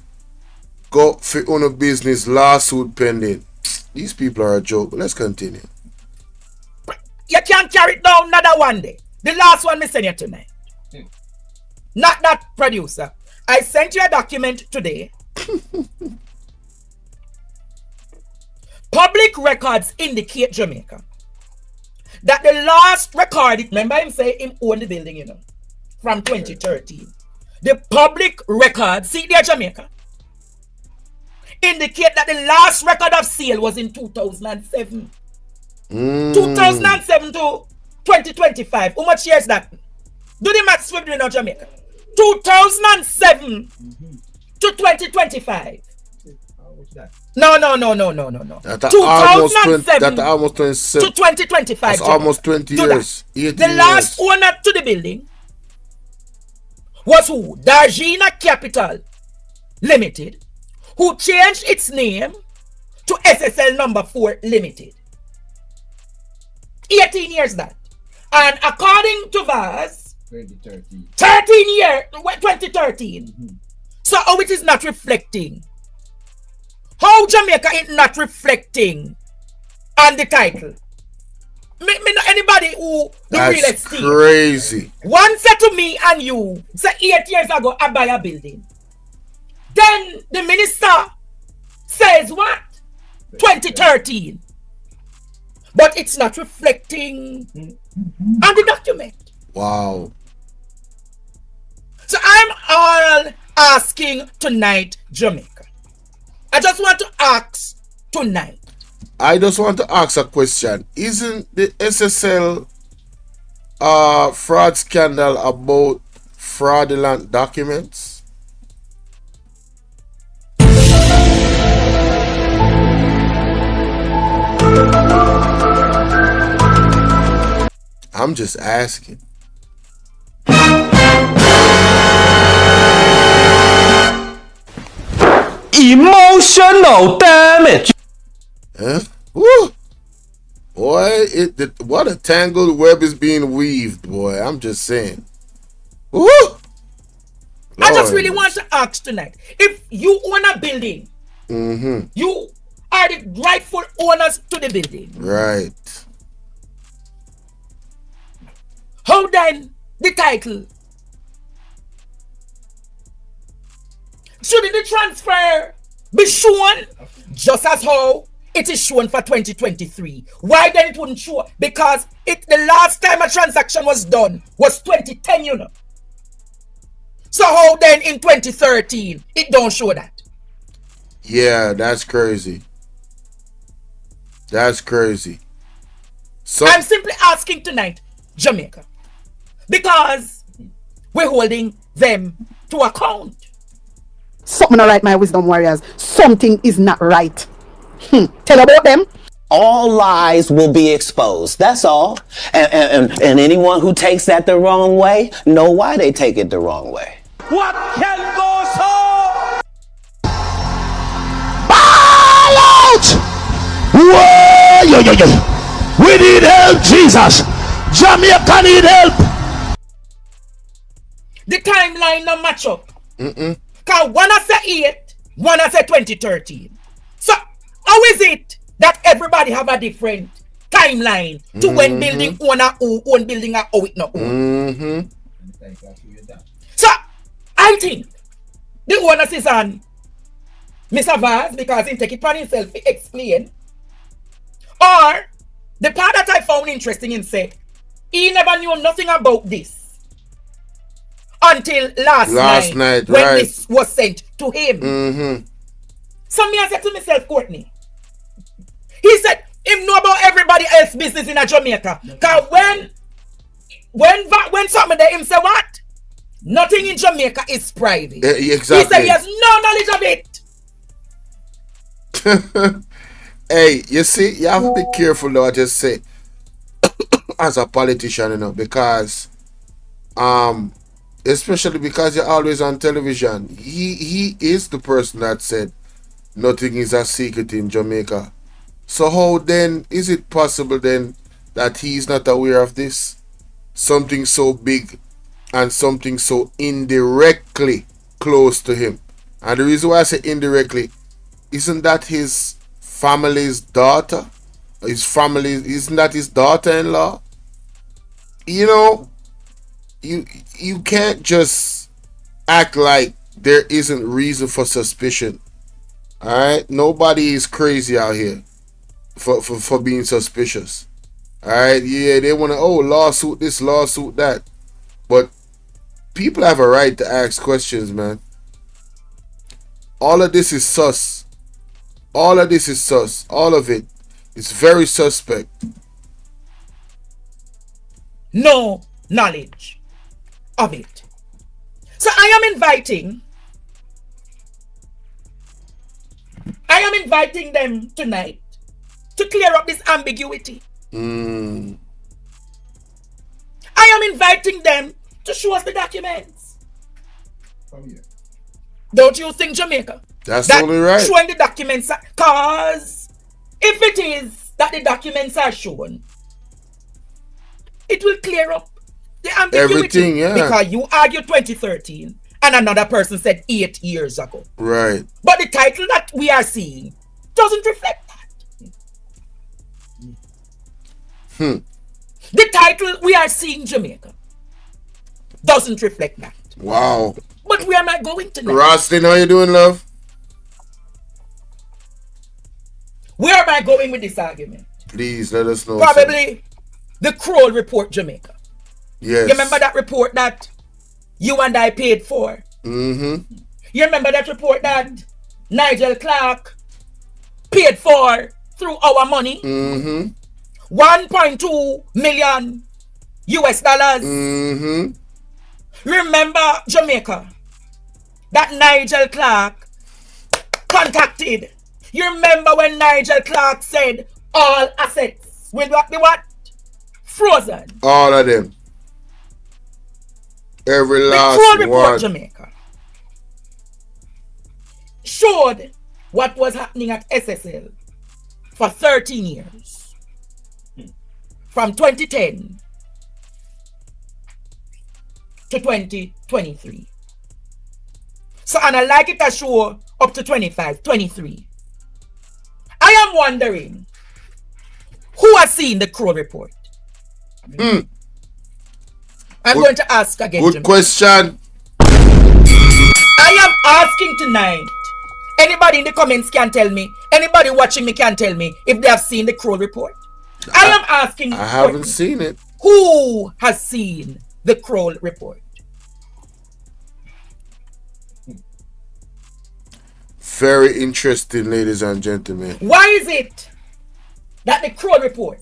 go for on business, lawsuit pending. These people are a joke. But let's continue. You can't carry it down another one day. The last one I sent you tonight. Not that, producer. I sent you a document today. Public records indicate, Jamaica, that the last record, remember him say him owned the building, you know, from 2013. The public records, see there, Jamaica, indicate that the last record of sale was in 2007. 2007 to 2025. How much years that? Do the maths with me now, Jamaica. 2007 to 2025. No. That's almost 27 to 2025. That's almost 20 years. The last owner to the building was who? Dargina Capital Limited, who changed its name to SSL number 4 Limited. 18 years that. And according to Vaz, 2013. 2013. So how it is not reflecting? How Jamaica is not reflecting on the title? Me not anybody who do real estate. Crazy. One said to me and you, say 8 years ago, I buy a building. Then the minister says what? 2013. But it's not reflecting on the document. Wow. So I'm all asking tonight, Jamaica. I just want to ask tonight. I just want to ask a question. Isn't the SSL fraud scandal about fraudulent documents? I'm just asking. Emotional damage. Huh? Woo! Boy, what a tangled web is being weaved, boy. I'm just saying. Woo! I just really want to ask tonight, if you own a building, you are the rightful owners to the building. Right. How then the title? Shouldn't the transfer be shown just as how it is shown for 2023? Why then it wouldn't show? Because the last time a transaction was done was 2010, you know. So how then in 2013 it don't show that? Yeah, that's crazy. That's crazy. So I'm simply asking tonight, Jamaica, because we're holding them to account. Something not right, my wisdom warriors. Something is not right. Tell about them. All lies will be exposed. That's all. And anyone who takes that the wrong way, know why they take it the wrong way. What can go so? Ball out! Whoa, yo. We need help, Jesus. Jamaica need help. The timeline no match up. Because one has said 8, one has said 2013. So how is it that everybody have a different timeline to when building owner who own building and how it not own? So I think the onus is on Mr. Vaz, because he take it upon himself to explain. Or the part that I found interesting in say he never knew nothing about this until last night when right. this was sent to him. So me I said to myself, Courtney, he said him know about everybody else's business in Jamaica. Because when something there, him say what? Nothing in Jamaica is private. Exactly. He said he has no knowledge of it. Hey, you see, you have to be careful though, I just say, as a politician, you know, because especially because you're always on television. He is the person that said nothing is a secret in Jamaica. So how then is it possible then that he's not aware of this? Something so big and something so indirectly close to him. And the reason why I say indirectly, isn't that his family's daughter? Isn't that his daughter-in-law? You know, you can't just act like there isn't reason for suspicion. Alright? Nobody is crazy out here for being suspicious. Alright? Yeah, they want to, lawsuit this, lawsuit that. But people have a right to ask questions, man. All of this is sus. All of this is sus. All of it is very suspect. No knowledge of it. So I am inviting them tonight to clear up this ambiguity. I am inviting them to show us the documents. Don't you think, Jamaica? That's only right. Showing the documents, because if it is that the documents are shown, it will clear up the ambiguity. Everything, yeah. Because you argued 2013 and another person said 8 years ago. Right. But the title that we are seeing doesn't reflect that. The title we are seeing, Jamaica, doesn't reflect that. Wow. But where am I going tonight? Rostin, how you doing, love? Where am I going with this argument? Please let us know. Probably the Kroll report, Jamaica. Yes. You remember that report that you and I paid for? You remember that report that Nigel Clark paid for through our money? 1.2 million US dollars. Remember, Jamaica, that Nigel Clark contacted. You remember when Nigel Clark said all assets will be what? Frozen. All of them. Every last the Kroll report, one. Jamaica, showed what was happening at SSL for 13 years. from 2010 to 2023. So, and I like it to show up to 25, 23. I am wondering, who has seen the Crow report? I'm going to ask again. Good question. I am asking tonight. Anybody in the comments can tell me, anybody watching me can tell me if they have seen the Crow report. I am asking. I haven't seen it. Who has seen the Crow report? Very interesting, ladies and gentlemen. Why is it that the Crow report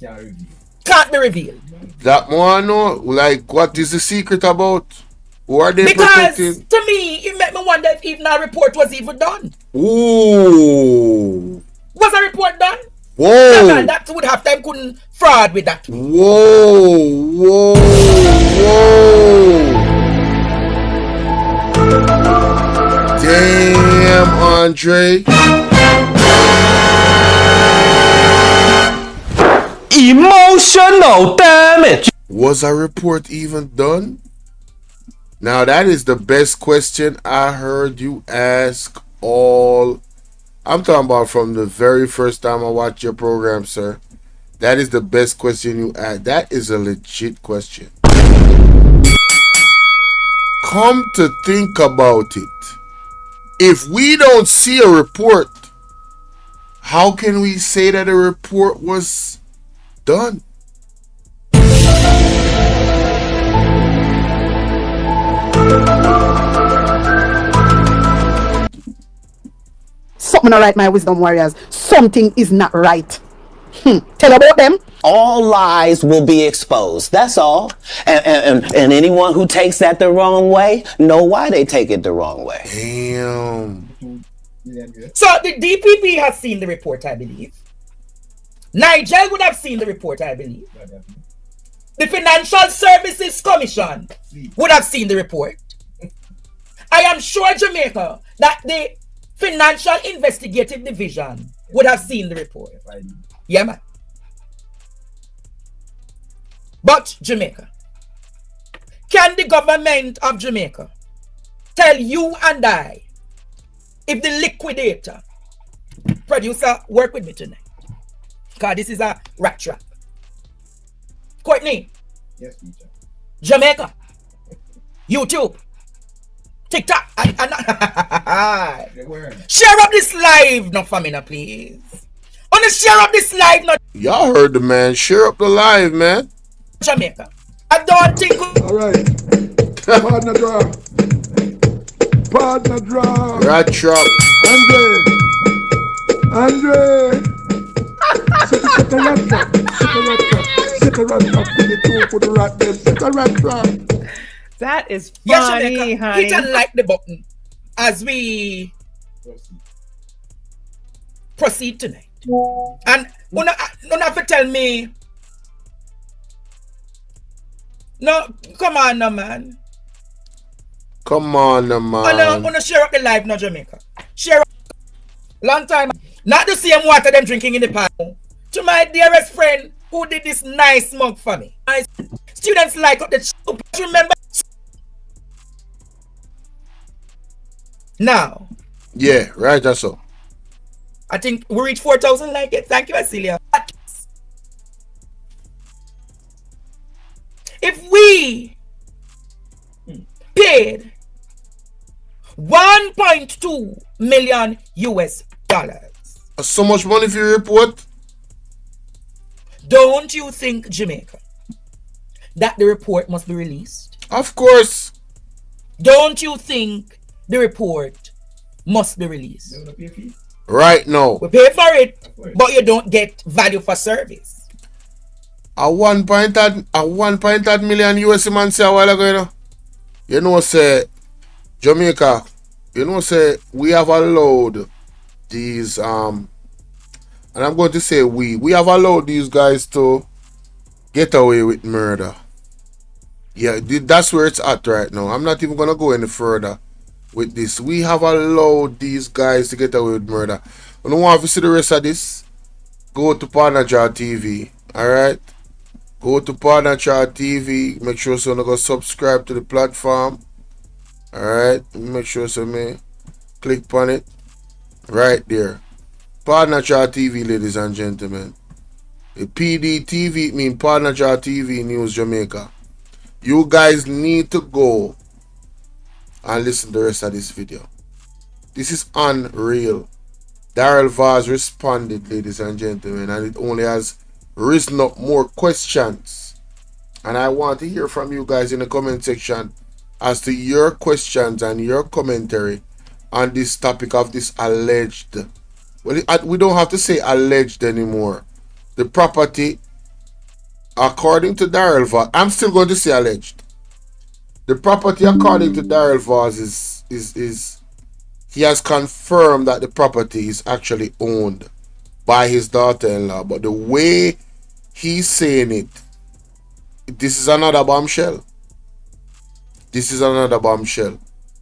can't be revealed? That one, no. Like, what is the secret about? Who are they Because protecting? to me, it made me wonder if even a report was even done. Ooh. Was a report done? Whoa. Man, that would have time couldn't fraud with that. Whoa. Whoa. Whoa. Damn, Andre. Emotional damage. Was a report even done? Now that is the best question I heard you ask all. I'm talking about from the very first time I watched your program, sir. That is the best question you asked. That is a legit question. Come to think about it, if we don't see a report, how can we say that a report was done? Something not right, my wisdom warriors. Something is not right. Tell about them. All lies will be exposed. That's all. And anyone who takes that the wrong way, know why they take it the wrong way. Damn. So the DPP has seen the report, I believe. Nigel would have seen the report, I believe. The Financial Services Commission would have seen the report. I am sure, Jamaica, that the Financial Investigative Division would have seen the report. Yeah, man. But Jamaica, can the government of Jamaica tell you and I if the liquidator, producer, work with me tonight? Because this is a rat trap. Courtney. Yes, teacher. Jamaica. YouTube. TikTok. Share up this live now for me now, please. On the share up this live now. Y'all heard the man. Share up the live, man. Jamaica. I don't think. Alright. Partner draw. Partner draw. Rat trap. Andre. Set a rat trap. Set a rat trap. Put the two for the rat them. Set a rat trap. That is Yes, funny, Jamaica. honey. Hit and like the button as we proceed tonight. And you don't have to tell me. No, come on now, man. Come on, now, man. Wanna share up the live now, Jamaica. Share up. Long time. Not the same water them drinking in the pot. To my dearest friend who did this nice mug for me. My students like up the remember. Now. Yeah, right, that's all. I think we reached 4,000 like it. Thank you, Asilia. If we paid 1.2 million US dollars. So much money for your report? Don't you think, Jamaica, that the report must be released? Of course. Don't you think the report must be released? Right now. We pay for it, but you don't get value for service. A 1.8 million US man say a while ago, you know. You know, say Jamaica, you know, say we have allowed these and I'm going to say we have allowed these guys to get away with murder. Yeah, that's where it's at right now. I'm not even gonna go any further with this. We have allowed these guys to get away with murder. You don't want to see the rest of this? Go to Partner TV, alright? Go to Partner Chart TV. Make sure so you go subscribe to the platform. Alright. Make sure so me click on it. Right there. Partner Chart TV, ladies and gentlemen. The PDTV mean Partner Chart TV News Jamaica. You guys need to go and listen to the rest of this video. This is unreal. Daryl Vaz responded, ladies and gentlemen, and it only has risen up more questions. And I want to hear from you guys in the comment section as to your questions and your commentary on this topic of this alleged. Well, we don't have to say alleged anymore. The property, according to Daryl Vaz, I'm still going to say alleged. The property, according to Daryl Vaz, is he has confirmed that the property is actually owned by his daughter-in-law. But the way he's saying it, this is another bombshell. This is another bombshell.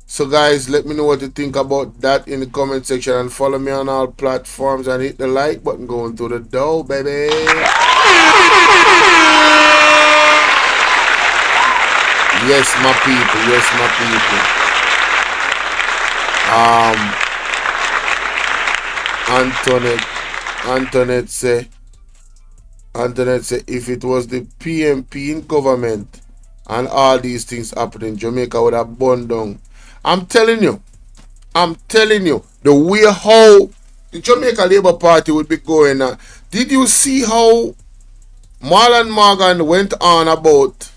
So guys, let me know what you think about that in the comment section, and follow me on all platforms and hit the like button going through the door, baby. Yes, my people. Yes, my people. Antoinette say if it was the PMP in government and all these things happening, Jamaica would have burned down. I'm telling you, the way how the Jamaica Labour Party would be going on. Did you see how Marlon Morgan went on about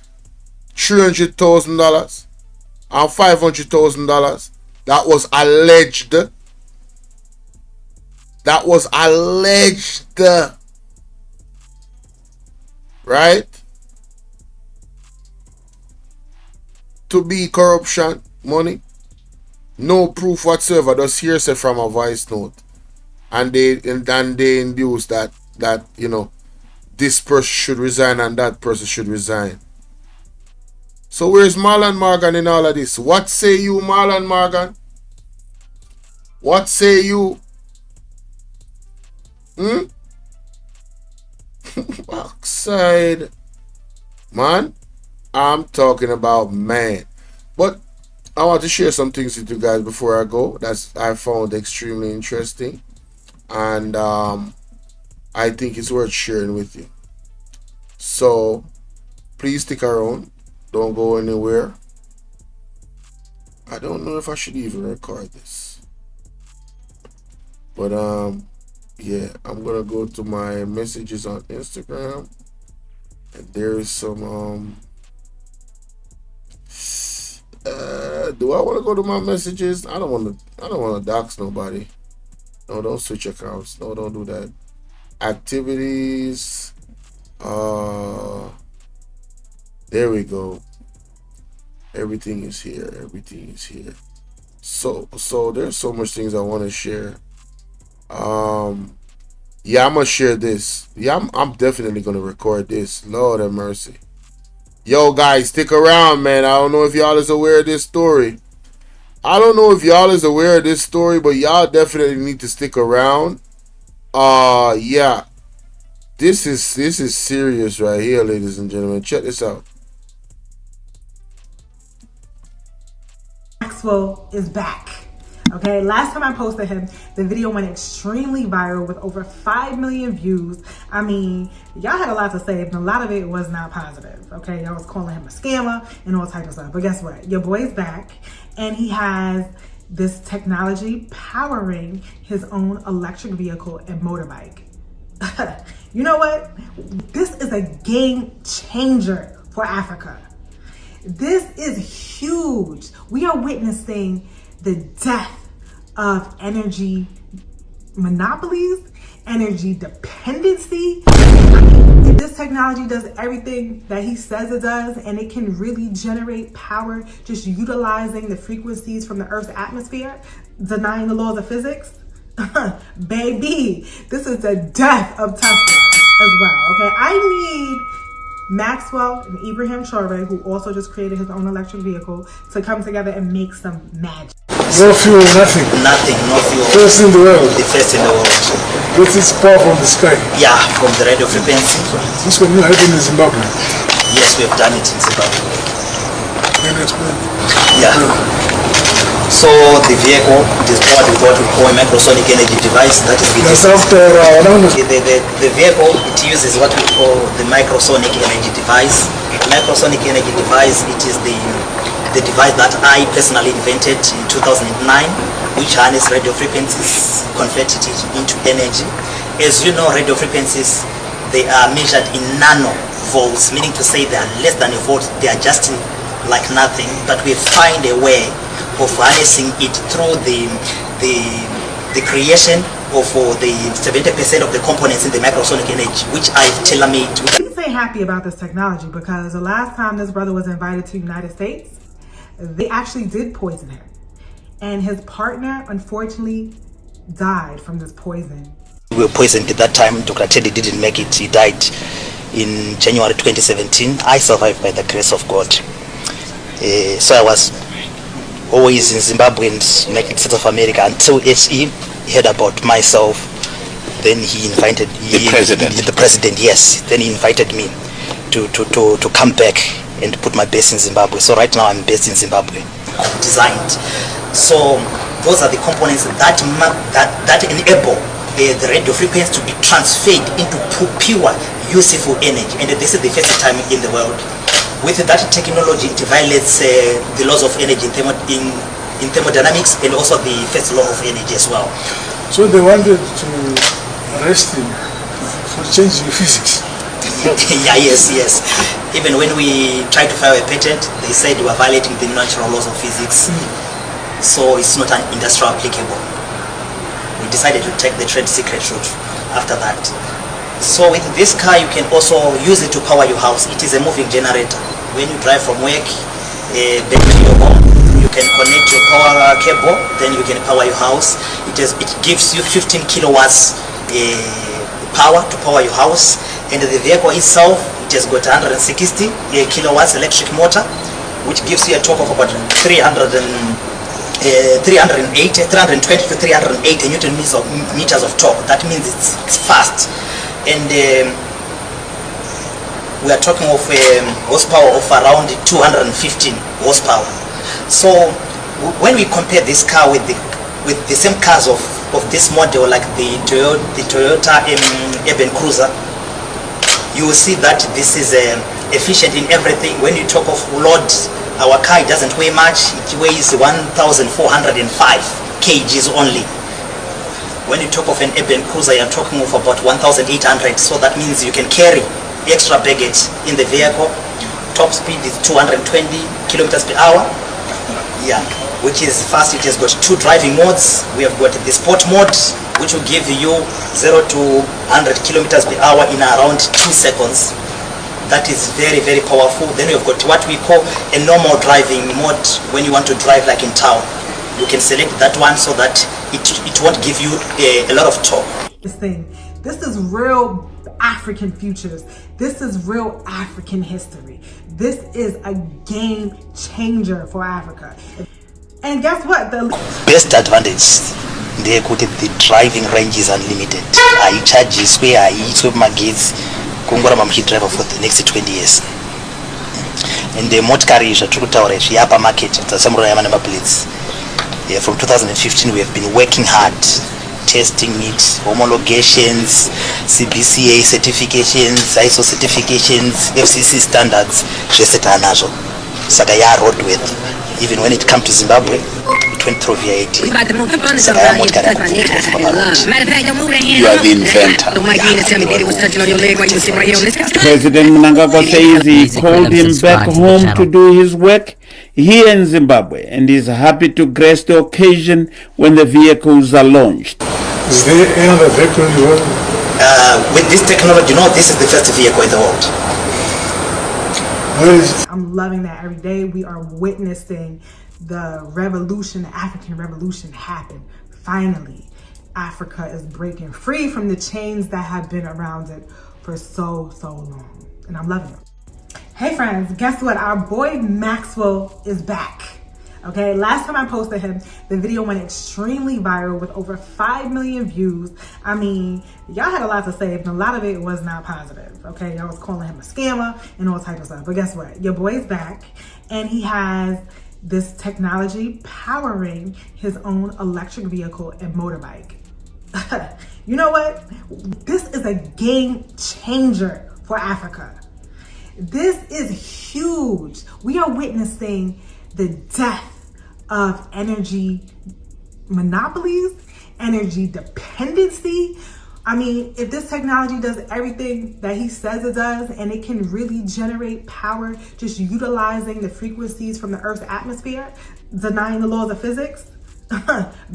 $300,000 and $500,000? That was alleged. That was alleged. Right? To be corruption money. No proof whatsoever. Just hearsay from a voice note. And they induce that you know, this person should resign and that person should resign. So where's Marlon Morgan in all of this? What say you, Marlon Morgan? What say you? Backside. Man, I'm talking about man. But I want to share some things with you guys before I go. That's I found extremely interesting. And I think it's worth sharing with you. So please stick around. Don't go anywhere. I don't know if I should even record this. But yeah, I'm gonna go to my messages on Instagram. And there is some do I want to go to my messages? I don't want to dox nobody. No, don't switch accounts. No, don't do that. Activities. There we go. Everything is here. Everything is here. So there's so much things I want to share. Yeah, I'm gonna share this. Yeah, I'm definitely gonna record this. Lord have mercy. Yo guys, stick around, man. I don't know if y'all is aware of this story. But y'all definitely need to stick around. Yeah. This is serious right here, ladies and gentlemen. Check this out. Maxwell is back. Okay, last time I posted him, the video went extremely viral with over 5 million views. I mean, y'all had a lot to say, but a lot of it was not positive. Okay, y'all was calling him a scammer and all type of stuff. But guess what? Your boy's back, and he has this technology powering his own electric vehicle and motorbike. You know what? This is a game changer for Africa. This is huge. We are witnessing the death of energy monopolies, energy dependency. If this technology does everything that he says it does, and it can really generate power just utilizing the frequencies from the Earth's atmosphere, denying the laws of physics, baby, this is the death of Tesla as well. Okay, I need Maxwell and Ibrahim Traore, who also just created his own electric vehicle, to come together and make some magic. No fuel, nothing. Nothing, no fuel. First in the world. The first in the world. This is far from the sky. Yeah, from the radio frequency. This one you have in Zimbabwe. Yes, we have done it in Zimbabwe. Can you explain? Yeah. So the vehicle is powered with what we call a microsonic energy device. That is the vehicle, it uses what we call the microsonic energy device. The microsonic energy device, it is the device that I personally invented in 2009, which harness radio frequencies, converted it into energy. As you know, radio frequencies, they are measured in nanovolts, meaning to say they are less than a volt. They are just like nothing, but we find a way of harnessing it through the creation of the 70% of the components in the microsonic energy, which I've tailor-made. He's ain't happy about this technology because the last time this brother was invited to the United States, they actually did poison him. And his partner, unfortunately, died from this poison. We were poisoned at that time. Dr. Teddy didn't make it. He died in January 2017. I survived by the grace of God. So I was always in Zimbabwe and United States of America until HE heard about myself. Then he invited the president, yes. Then he invited me to come back and put my base in Zimbabwe. So right now I'm based in Zimbabwe. Designed. So those are the components that enable the radio frequency to be transferred into pure useful energy. And this is the first time in the world. With that technology, it violates the laws of energy in thermodynamics and also the first law of energy as well. So they wanted to arrest him for changing physics. Yeah, yes. Even when we tried to file a patent, they said we were violating the natural laws of physics. So it's not an industrial applicable. We decided to take the trade secret route after that. So with this car, you can also use it to power your house. It is a moving generator. When you drive from work back to your home, you can connect your power cable, then you can power your house. It gives you 15 kilowatts power to power your house. And the vehicle itself, it has got 160 kilowatts electric motor, which gives you a torque of about 320 to 380 Newton meters of torque. That means it's fast. And we are talking of horsepower of around 215 horsepower. So when we compare this car with the same cars of this model, like the Toyota Urban Cruiser, you will see that this is efficient in everything. When you talk of load, our car, it doesn't weigh much. It weighs 1,405 kgs only. When you talk of an urban cruiser, you're talking of about 1,800. So that means you can carry extra baggage in the vehicle. Top speed is 220 kilometers per hour. Yeah, which is fast. It has got two driving modes. We have got the sport mode, which will give you 0 to 100 kilometers per hour in around 2 seconds. That is very, very powerful. Then we've got what we call a normal driving mode when you want to drive like in town. You can select that one so that it won't give you a lot of torque. This is real African futures. This is real African history. This is a game changer for Africa. And guess what? The best advantage, the driving range is unlimited. I charge where I eat with my kids. Kungora driver for the next 20 years. And the motor is a true tower, upper market, plates. From 2015, we have been working hard, testing it, homologations, CBCA certifications, ISO certifications, FCC standards. Sagaya roadworthy. Even when it comes to Zimbabwe, it went through VAT. You are the inventor. President Mnangagwa says he called him back home to do his work here in Zimbabwe and is happy to grace the occasion when the vehicles are launched. Is there any other vehicle you have? With this technology, this is the first vehicle in the world. I'm loving that every day. We are witnessing the revolution, the African revolution happen. Finally, Africa is breaking free from the chains that have been around it for so long. And I'm loving it. Hey friends, guess what? Our boy Maxwell is back. Okay, last time I posted him, the video went extremely viral with over 5 million views. I mean, y'all had a lot to say, and a lot of it was not positive. Okay, y'all was calling him a scammer and all type of stuff. But guess what? Your boy's back, and he has this technology powering his own electric vehicle and motorbike. You know what? This is a game changer for Africa. This is huge. We are witnessing the death of energy monopolies, energy dependency. I mean, if this technology does everything that he says it does, and it can really generate power just utilizing the frequencies from the Earth's atmosphere, denying the laws of physics,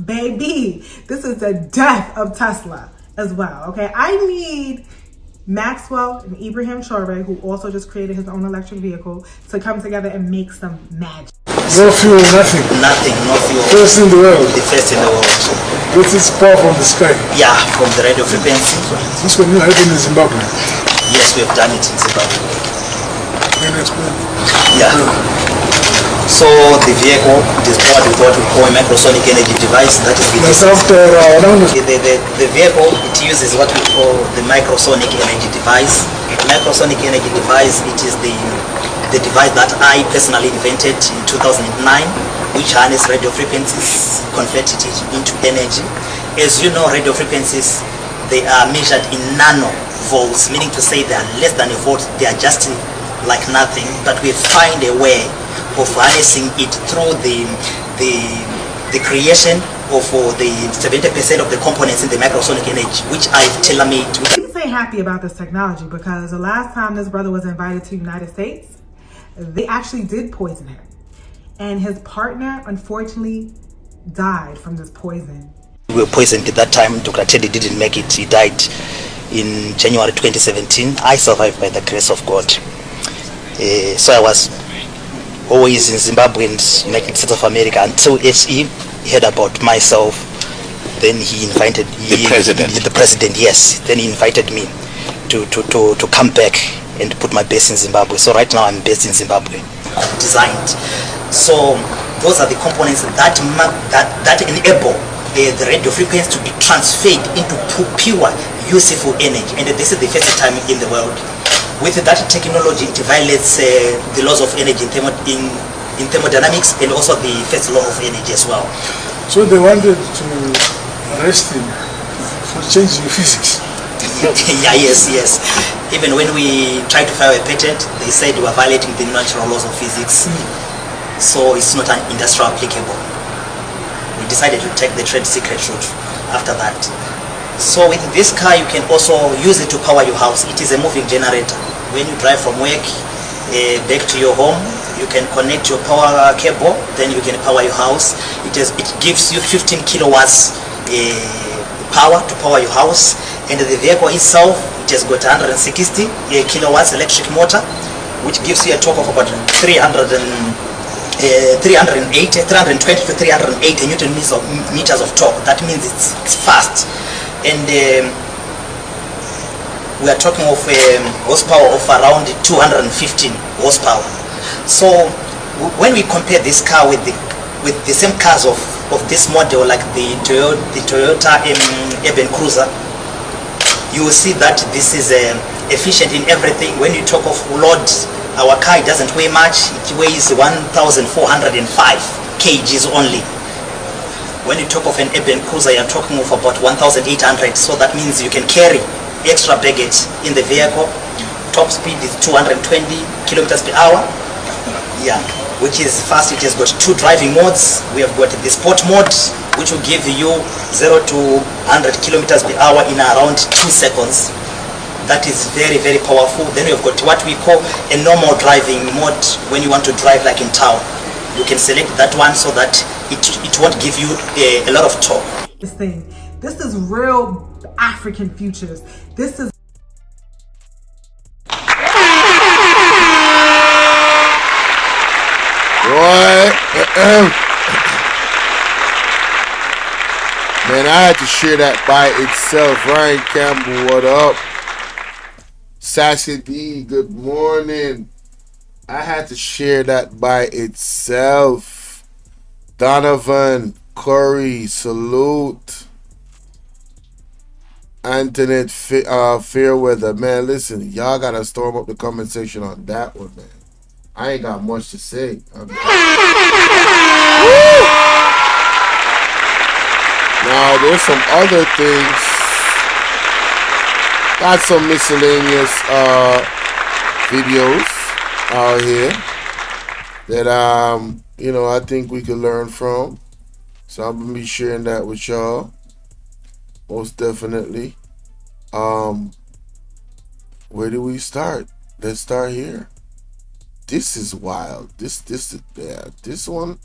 baby, this is the death of Tesla as well, okay? I need Maxwell and Ibrahim Traore, who also just created his own electric vehicle, to come together and make some magic. No fuel, nothing. Nothing, no fuel. First in the world. The first in the world. This is power from the sky. Yeah, from the radio frequency. This one you have in Zimbabwe. Yes, we have done it in Zimbabwe. Can you explain? Yeah. So the vehicle is powered with what we call a microsonic energy device. That is the vehicle, it uses what we call the microsonic energy device. The microsonic energy device, it is the device that I personally invented in 2009, which harness radio frequencies, converted it into energy. As you know, radio frequencies, they are measured in nanovolts, meaning to say they are less than a volt. They are just like nothing, but we find a way of harnessing it through the creation of the 70% of the components in the microsonic energy, which I've tailor-made. He's ain't happy about this technology because the last time this brother was invited to the United States, they actually did poison him. And his partner, unfortunately, died from this poison. We were poisoned at that time. Dr. Teddy didn't make it. He died in January 2017. I survived by the grace of God. So I was always in Zimbabwe and United States of America until HE heard about myself. Then he invited the president, yes. Then he invited me to come back and put my base in Zimbabwe. So right now I'm based in Zimbabwe. Designed. So those are the components that enable the radio frequency to be transferred into pure, useful energy. And this is the first time in the world. With that technology, it violates the laws of energy in thermodynamics and also the first law of energy as well. So they wanted to arrest him for changing physics. Yeah, yes. Even when we tried to file a patent, they said we were violating the natural laws of physics. So it's not an industrial applicable. We decided to take the trade secret route after that. So with this car, you can also use it to power your house. It is a moving generator. When you drive from work back to your home, you can connect your power cable, then you can power your house. It gives you 15 kilowatts power to power your house. And the vehicle itself, it has got 160 kilowatts electric motor, which gives you a torque of about 320 to 380 Newton meters of torque. That means it's fast. And we are talking of horsepower of around 215 horsepower. So when we compare this car with the same cars of this model, like the Toyota Urban Cruiser, you will see that this is efficient in everything. When you talk of load, our car doesn't weigh much. It weighs 1,405 kgs only. When you talk of an urban cruiser, you're talking of about 1,800. So that means you can carry extra baggage in the vehicle. Top speed is 220 kilometers per hour. Yeah, which is fast. It has got 2 driving modes. We have got the sport mode, which will give you 0 to 100 kilometers per hour in around 2 seconds. That is very, very powerful. Then we've got what we call a normal driving mode when you want to drive like in town. You can select that one so that it won't give you a lot of torque. This is real African futures. This is Man, I had to share that by itself. Ryan Campbell, what up? Sassy D, good morning. I had to share that by itself. Donovan, Corey, salute. Antoinette Fairweather. Man, listen, y'all gotta storm up the comment section on that one, man. I ain't got much to say. Now, there's some other things. Got some miscellaneous videos out here that you know, I think we could learn from. So I'm gonna be sharing that with y'all. Most definitely. Where do we start? Let's start here. This is wild. This one.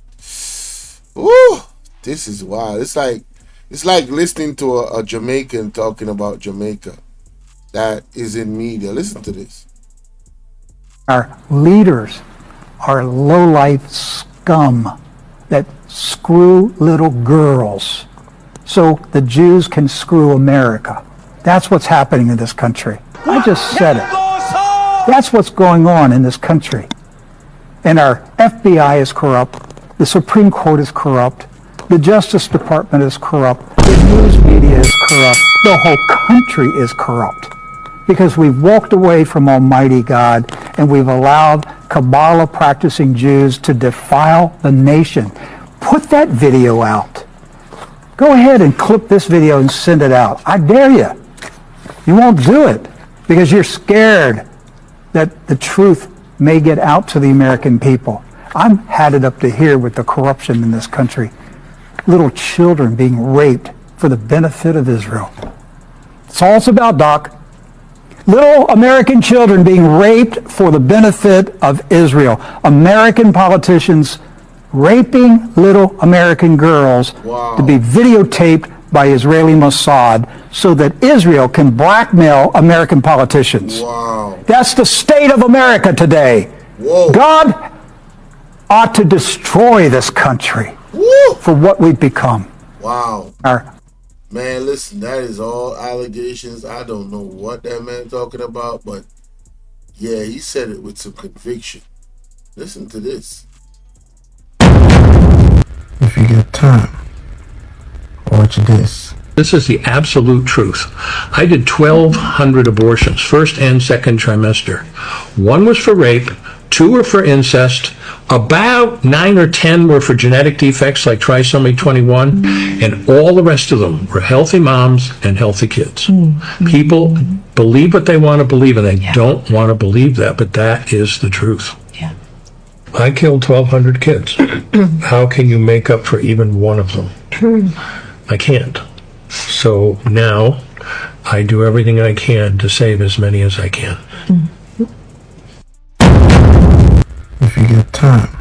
Ooh, this is wild. It's like listening to a Jamaican talking about Jamaica that is in media. Listen to this. Our leaders are low-life scum that screw little girls so the Jews can screw America. That's what's happening in this country. I just said it. That's what's going on in this country. And our FBI is corrupt. The Supreme Court is corrupt. The Justice Department is corrupt. The news media is corrupt. The whole country is corrupt. Because we've walked away from Almighty God and we've allowed Kabbalah practicing Jews to defile the nation. Put that video out. Go ahead and clip this video and send it out. I dare you. You won't do it because you're scared that the truth may get out to the American people. I'm had it up to here with the corruption in this country. Little children being raped for the benefit of Israel. That's all it's about, Doc. Little American children being raped for the benefit of Israel. American politicians raping little American girls to be videotaped by Israeli Mossad so that Israel can blackmail American politicians. Wow. That's the state of America today. Whoa. God ought to destroy this country for what we've become. Wow. Man, listen, that is all allegations. I don't know what that man talking about, but yeah, he said it with some conviction. Listen to this. If you get time, watch this. This is the absolute truth. I did 1,200 abortions, first and second trimester. One was for rape, 2 were for incest, about 9 or 10 were for genetic defects like trisomy 21, and all the rest of them were healthy moms and healthy kids. People believe what they want to believe, and they don't want to believe that, but that is the truth. I killed 1,200 kids. How can you make up for even one of them? I can't. So now I do everything I can to save as many as I can. If you get time.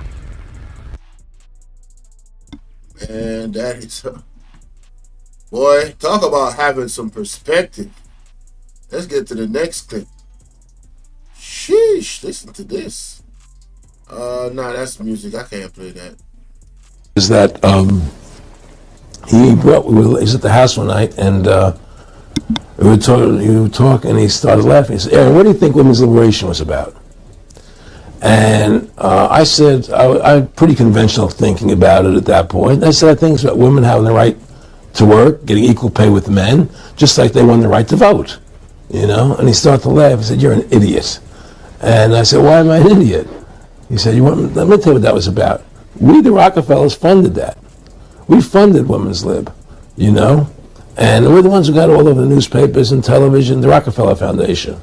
Man, that is... Boy, talk about having some perspective. Let's get to the next clip. Sheesh, listen to this. Nah, that's music. I can't play that. Is that he was at the house one night and we were talking and he started laughing. He said, "Aaron, what do you think women's liberation was about?" And I said, I'm pretty conventional thinking about it at that point. I said, I think it's about women having the right to work, getting equal pay with men, just like they won the right to vote, you know? And he started to laugh. He said, "You're an idiot." And I said, "Why am I an idiot?" He said, let me tell you what that was about. We, the Rockefellers, funded that. We funded Women's Lib, you know? And we're the ones who got all over the newspapers and television, the Rockefeller Foundation.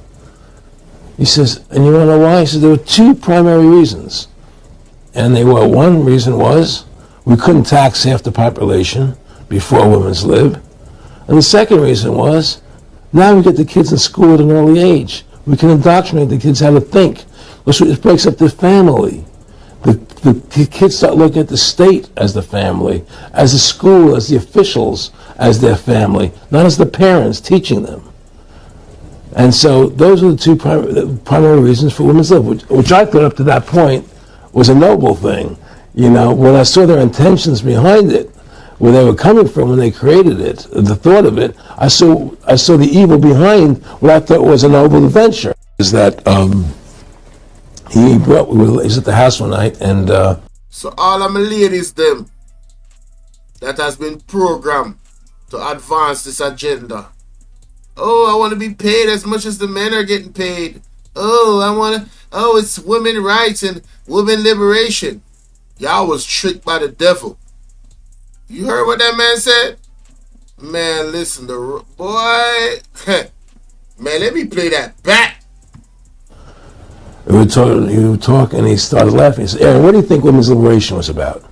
He says, and you want to know why? He says, there were 2 primary reasons. And they were, one reason was we couldn't tax half the population before Women's Lib. And the second reason was, now we get the kids in school at an early age. We can indoctrinate the kids how to think. It breaks up the family. The kids start looking at the state as the family, as the school, as the officials, as their family, not as the parents teaching them. And so those are the 2 primary reasons for Women's Lib, which I thought up to that point was a noble thing. You know, when I saw their intentions behind it, where they were coming from when they created it, the thought of it, I saw the evil behind what I thought was a noble venture. Is that he was at the house one night and so all of my ladies them, that has been programmed to advance this agenda. Oh, I want to be paid as much as the men are getting paid. Oh, it's women rights and women liberation. Y'all was tricked by the devil. You heard what that man said? Man, listen, boy. Man, let me play that back. You were talking, and he started laughing. He said, Aaron, what do you think women's liberation was about?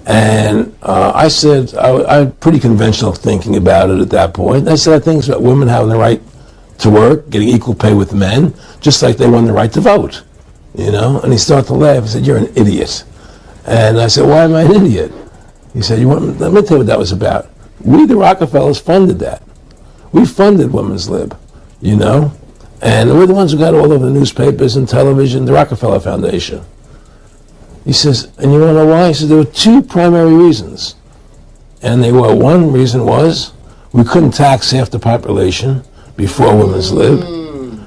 And I said, I had pretty conventional thinking about it at that point. I said, I think it's about women having the right to work, getting equal pay with men, just like they won the right to vote, you know? And he started to laugh. He said, you're an idiot. And I said, why am I an idiot? He said, let me tell you what that was about. We, the Rockefellers, funded that. We funded women's lib, you know? And we're the ones who got all of the newspapers and television, the Rockefeller Foundation. He says, and you want to know why? He says, there were two primary reasons. And one reason was we couldn't tax half the population before women's lib.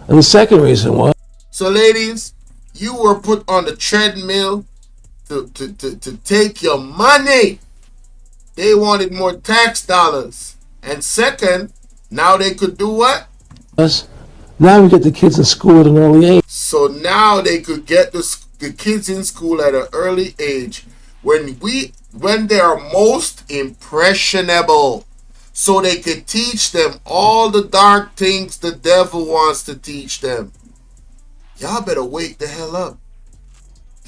And the second reason was... So ladies, you were put on the treadmill to take your money. They wanted more tax dollars. And second, now they could do what? Now we get the kids in school at an early age. So now they could get the kids in school at an early age when they are most impressionable, so they could teach them all the dark things the devil wants to teach them. Y'all better wake the hell up.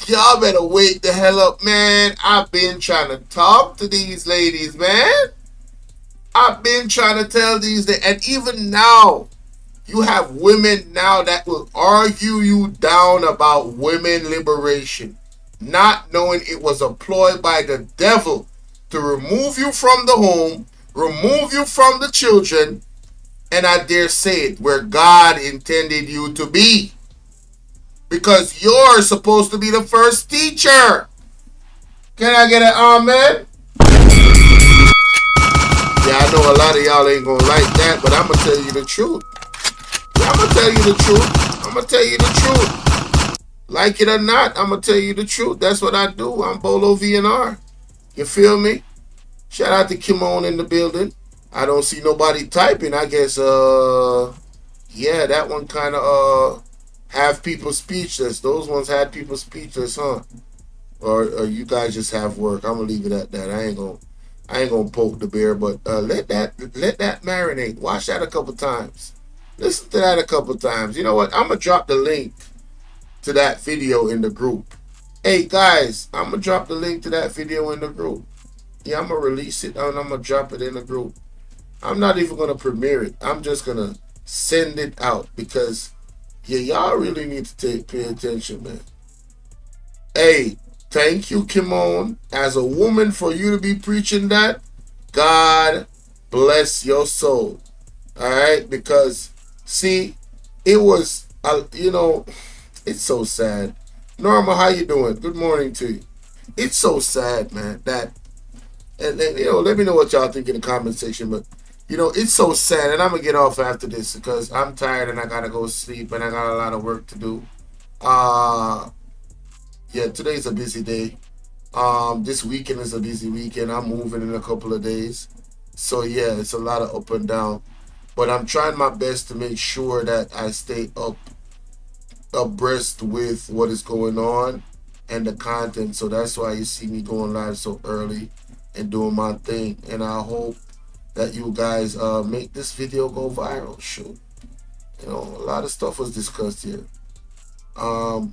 Y'all better wake the hell up, man. I've been trying to talk to these ladies, man. I've been trying to tell these, and even now, you have women now that will argue you down about women liberation, not knowing it was a ploy by the devil to remove you from the home, remove you from the children, and I dare say it, where God intended you to be. Because you're supposed to be the first teacher. Can I get an amen? Yeah, I know a lot of y'all ain't gonna like that, but I'm gonna tell you the truth. I'm going to tell you the truth. I'm going to tell you the truth. Like it or not, I'm going to tell you the truth. That's what I do. I'm BOLO V&R. You feel me? Shout out to Kimon in the building. I don't see nobody typing. I guess, yeah, that one kind of have people speechless. Those ones had people speechless, huh? Or you guys just have work. I'm going to leave it at that. I ain't going to poke the bear, but let that marinate. Watch that a couple times. Listen to that a couple times. You know what? I'm going to drop the link to that video in the group. Hey, guys, I'm going to drop the link to that video in the group. Yeah, I'm going to release it and I'm going to drop it in the group. I'm not even going to premiere it. I'm just going to send it out because, yeah, y'all really need to pay attention, man. Hey, thank you, Kimon. As a woman, for you to be preaching that, God bless your soul. All right? Because... see, it was, you know, it's so sad. Norma, how you doing? Good morning to you. It's so sad, man, that, and you know, let me know what y'all think in the comment section, but, you know, it's so sad, and I'm going to get off after this because I'm tired and I got to go sleep and I got a lot of work to do. Yeah, today's a busy day. This weekend is a busy weekend. I'm moving in a couple of days. So, yeah, it's a lot of up and down. But I'm trying my best to make sure that I stay abreast with what is going on and the content. So that's why you see me going live so early and doing my thing. And I hope that you guys make this video go viral. Shoot, you know, a lot of stuff was discussed here. I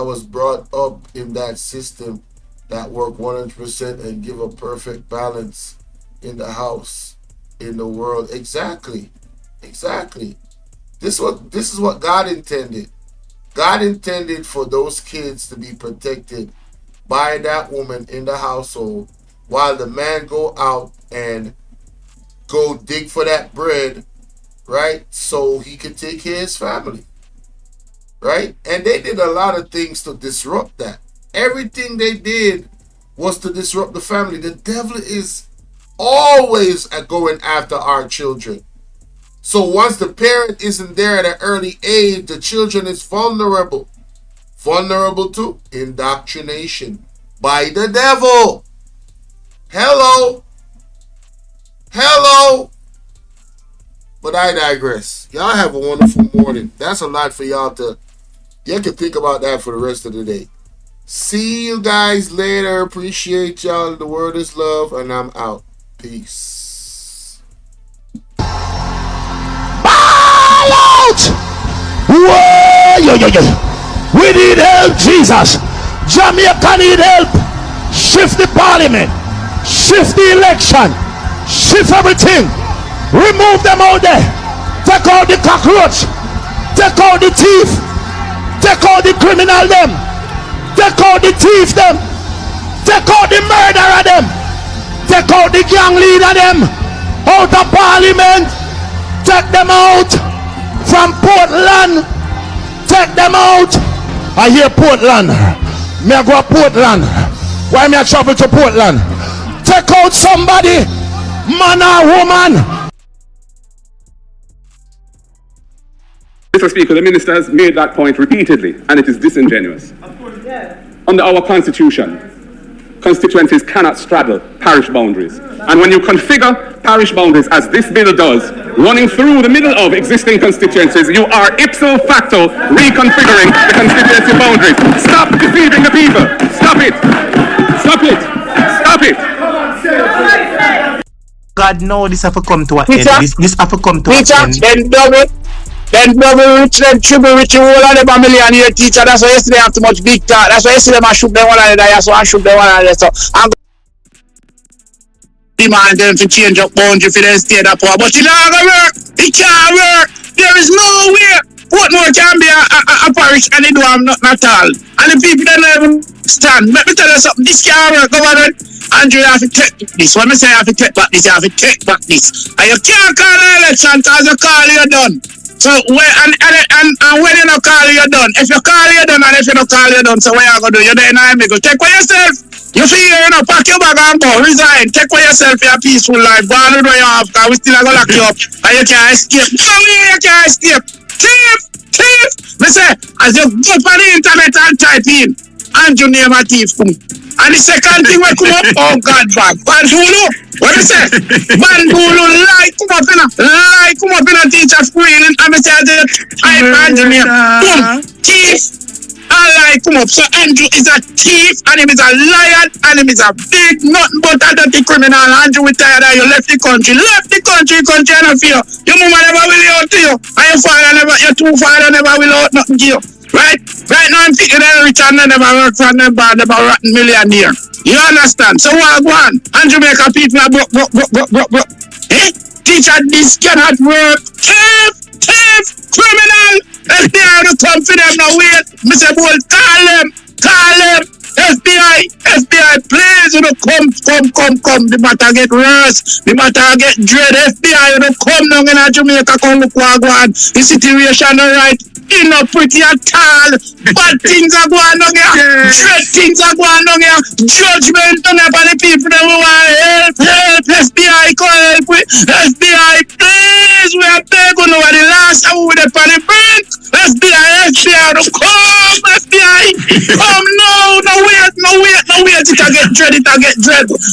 was brought up in that system that work 100% and give a perfect balance in the house, in the world. Exactly. This is what God intended. God intended for those kids to be protected by that woman in the household while the man go out and go dig for that bread, right? So he could take care of his family, right? And they did a lot of things to disrupt that. Everything they did was to disrupt the family. The devil is always going after our children. So once the parent isn't there at an early age, the children is vulnerable. Vulnerable to indoctrination by the devil. Hello. Hello. But I digress. Y'all have a wonderful morning. That's a lot for y'all to... You can think about that for the rest of the day. See you guys later. Appreciate y'all. The word is love, and I'm out. Peace. Ball out! Whoa! Yo, yo, yo. We need help, Jesus. Jamaica need help. Shift the parliament. Shift the election. Shift everything. Remove them out there. Take out the cockroach. Take out the thief. Take out the criminal them. Take out the thief them. Take out the murderer them. Take out the gang leader them. Out of parliament. Take them out. From Portland. Take them out. I hear Portland. Me I go to Portland. Why me I travel to Portland? Take out somebody. Man or woman. Mr. Speaker, the minister has made that point repeatedly, and it is disingenuous. Of course, yeah. Under our constitution, constituencies cannot straddle parish boundaries. And when you configure parish boundaries, as this bill does, running through the middle of existing constituencies, you are ipso facto reconfiguring the constituency boundaries. Stop deceiving the people. Stop it. Stop it. Stop it. God, no, this have to come to an end. This have to come to an end. Then double rich, then triple rich, all of them a millionaire teacher. That's why yesterday have too much big talk. That's why yesterday I shoot them one another. So I shoot them one another. So I'm demand them to change up boundary for them stay that poor. But it not gonna work. It can't work. There is no way Portmore can be a parish and they do have nothing at all. And the people don't even stand. Let me tell you something. This can't work, government. Andrew, you have to take this. When I say you have to take back this, you have to take back this. And you can't call an election because you call you're done. So when and when you not call you're done. If you call you're done and if you not call you're done, so what you gonna do? You're there now, go take for yourself. You feel you know, pack your bag and go, resign, take for yourself your peaceful life. Go on with what you have, because we still gonna lock you up and you can't escape. No way you can't escape. Thief! Me say, as you go on the internet and type in, and your name a thief come. And the second thing will come up, oh God, Bandulu. What you say? Bandulu, lie come up in a teacher screen, and me say, I find your name. Boom, thief. And lie come up. So Andrew is a thief, and him is a liar, and him is a big, nothing but a dirty criminal. Andrew retired, and you left the country, country and fear. Your mama never will out to you, and your two father never will out nothing to you. Right now I'm thinking that Richard never work for them bad about rotten millionaire. You understand? So what go on? And Jamaica people are broke. Teacher, this cannot work. Thief, criminal. FBI to come for them now. Wait, Mr. Bull, call them. FBI, please, come. The matter get worse. The matter get dread. FBI, come down in Jamaica, come look what go on. The situation all right. It's not pretty at all. Bad things are going on here. Dread things are going on here. Judgment on the people that we want help. FBI, come help with. FBI, please, we are begging over the last hour with the panic brink. FBI, to come. FBI, come. No wait. It will get dread.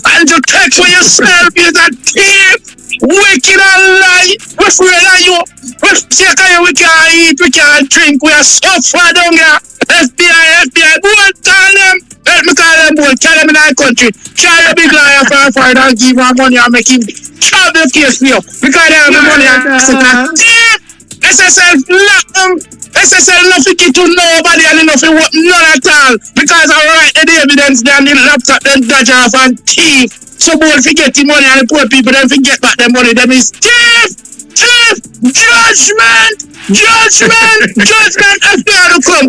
And to take for yourself is a thief. Wicked and lie. We're afraid of you. We're sick of you. We can't eat. We can't drink. We are suffer down here. FBI. Boy, call them. Let me call them, boy. Tell them in our country. Carry a big liar for it and give her money and make him travel case for you. Because they have the money and sit and thief. SSL lock them. SSL nothing to nobody and nothing what none at all. Because I write the evidence there and the laptop then dodge off and thief. So both forget the money and the poor people then forget back their money. Them is thief. Judgment. FBI to come,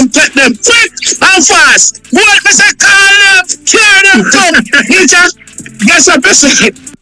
take them quick and fast. What Mr. Call them, tear them, come. He just gets up a second.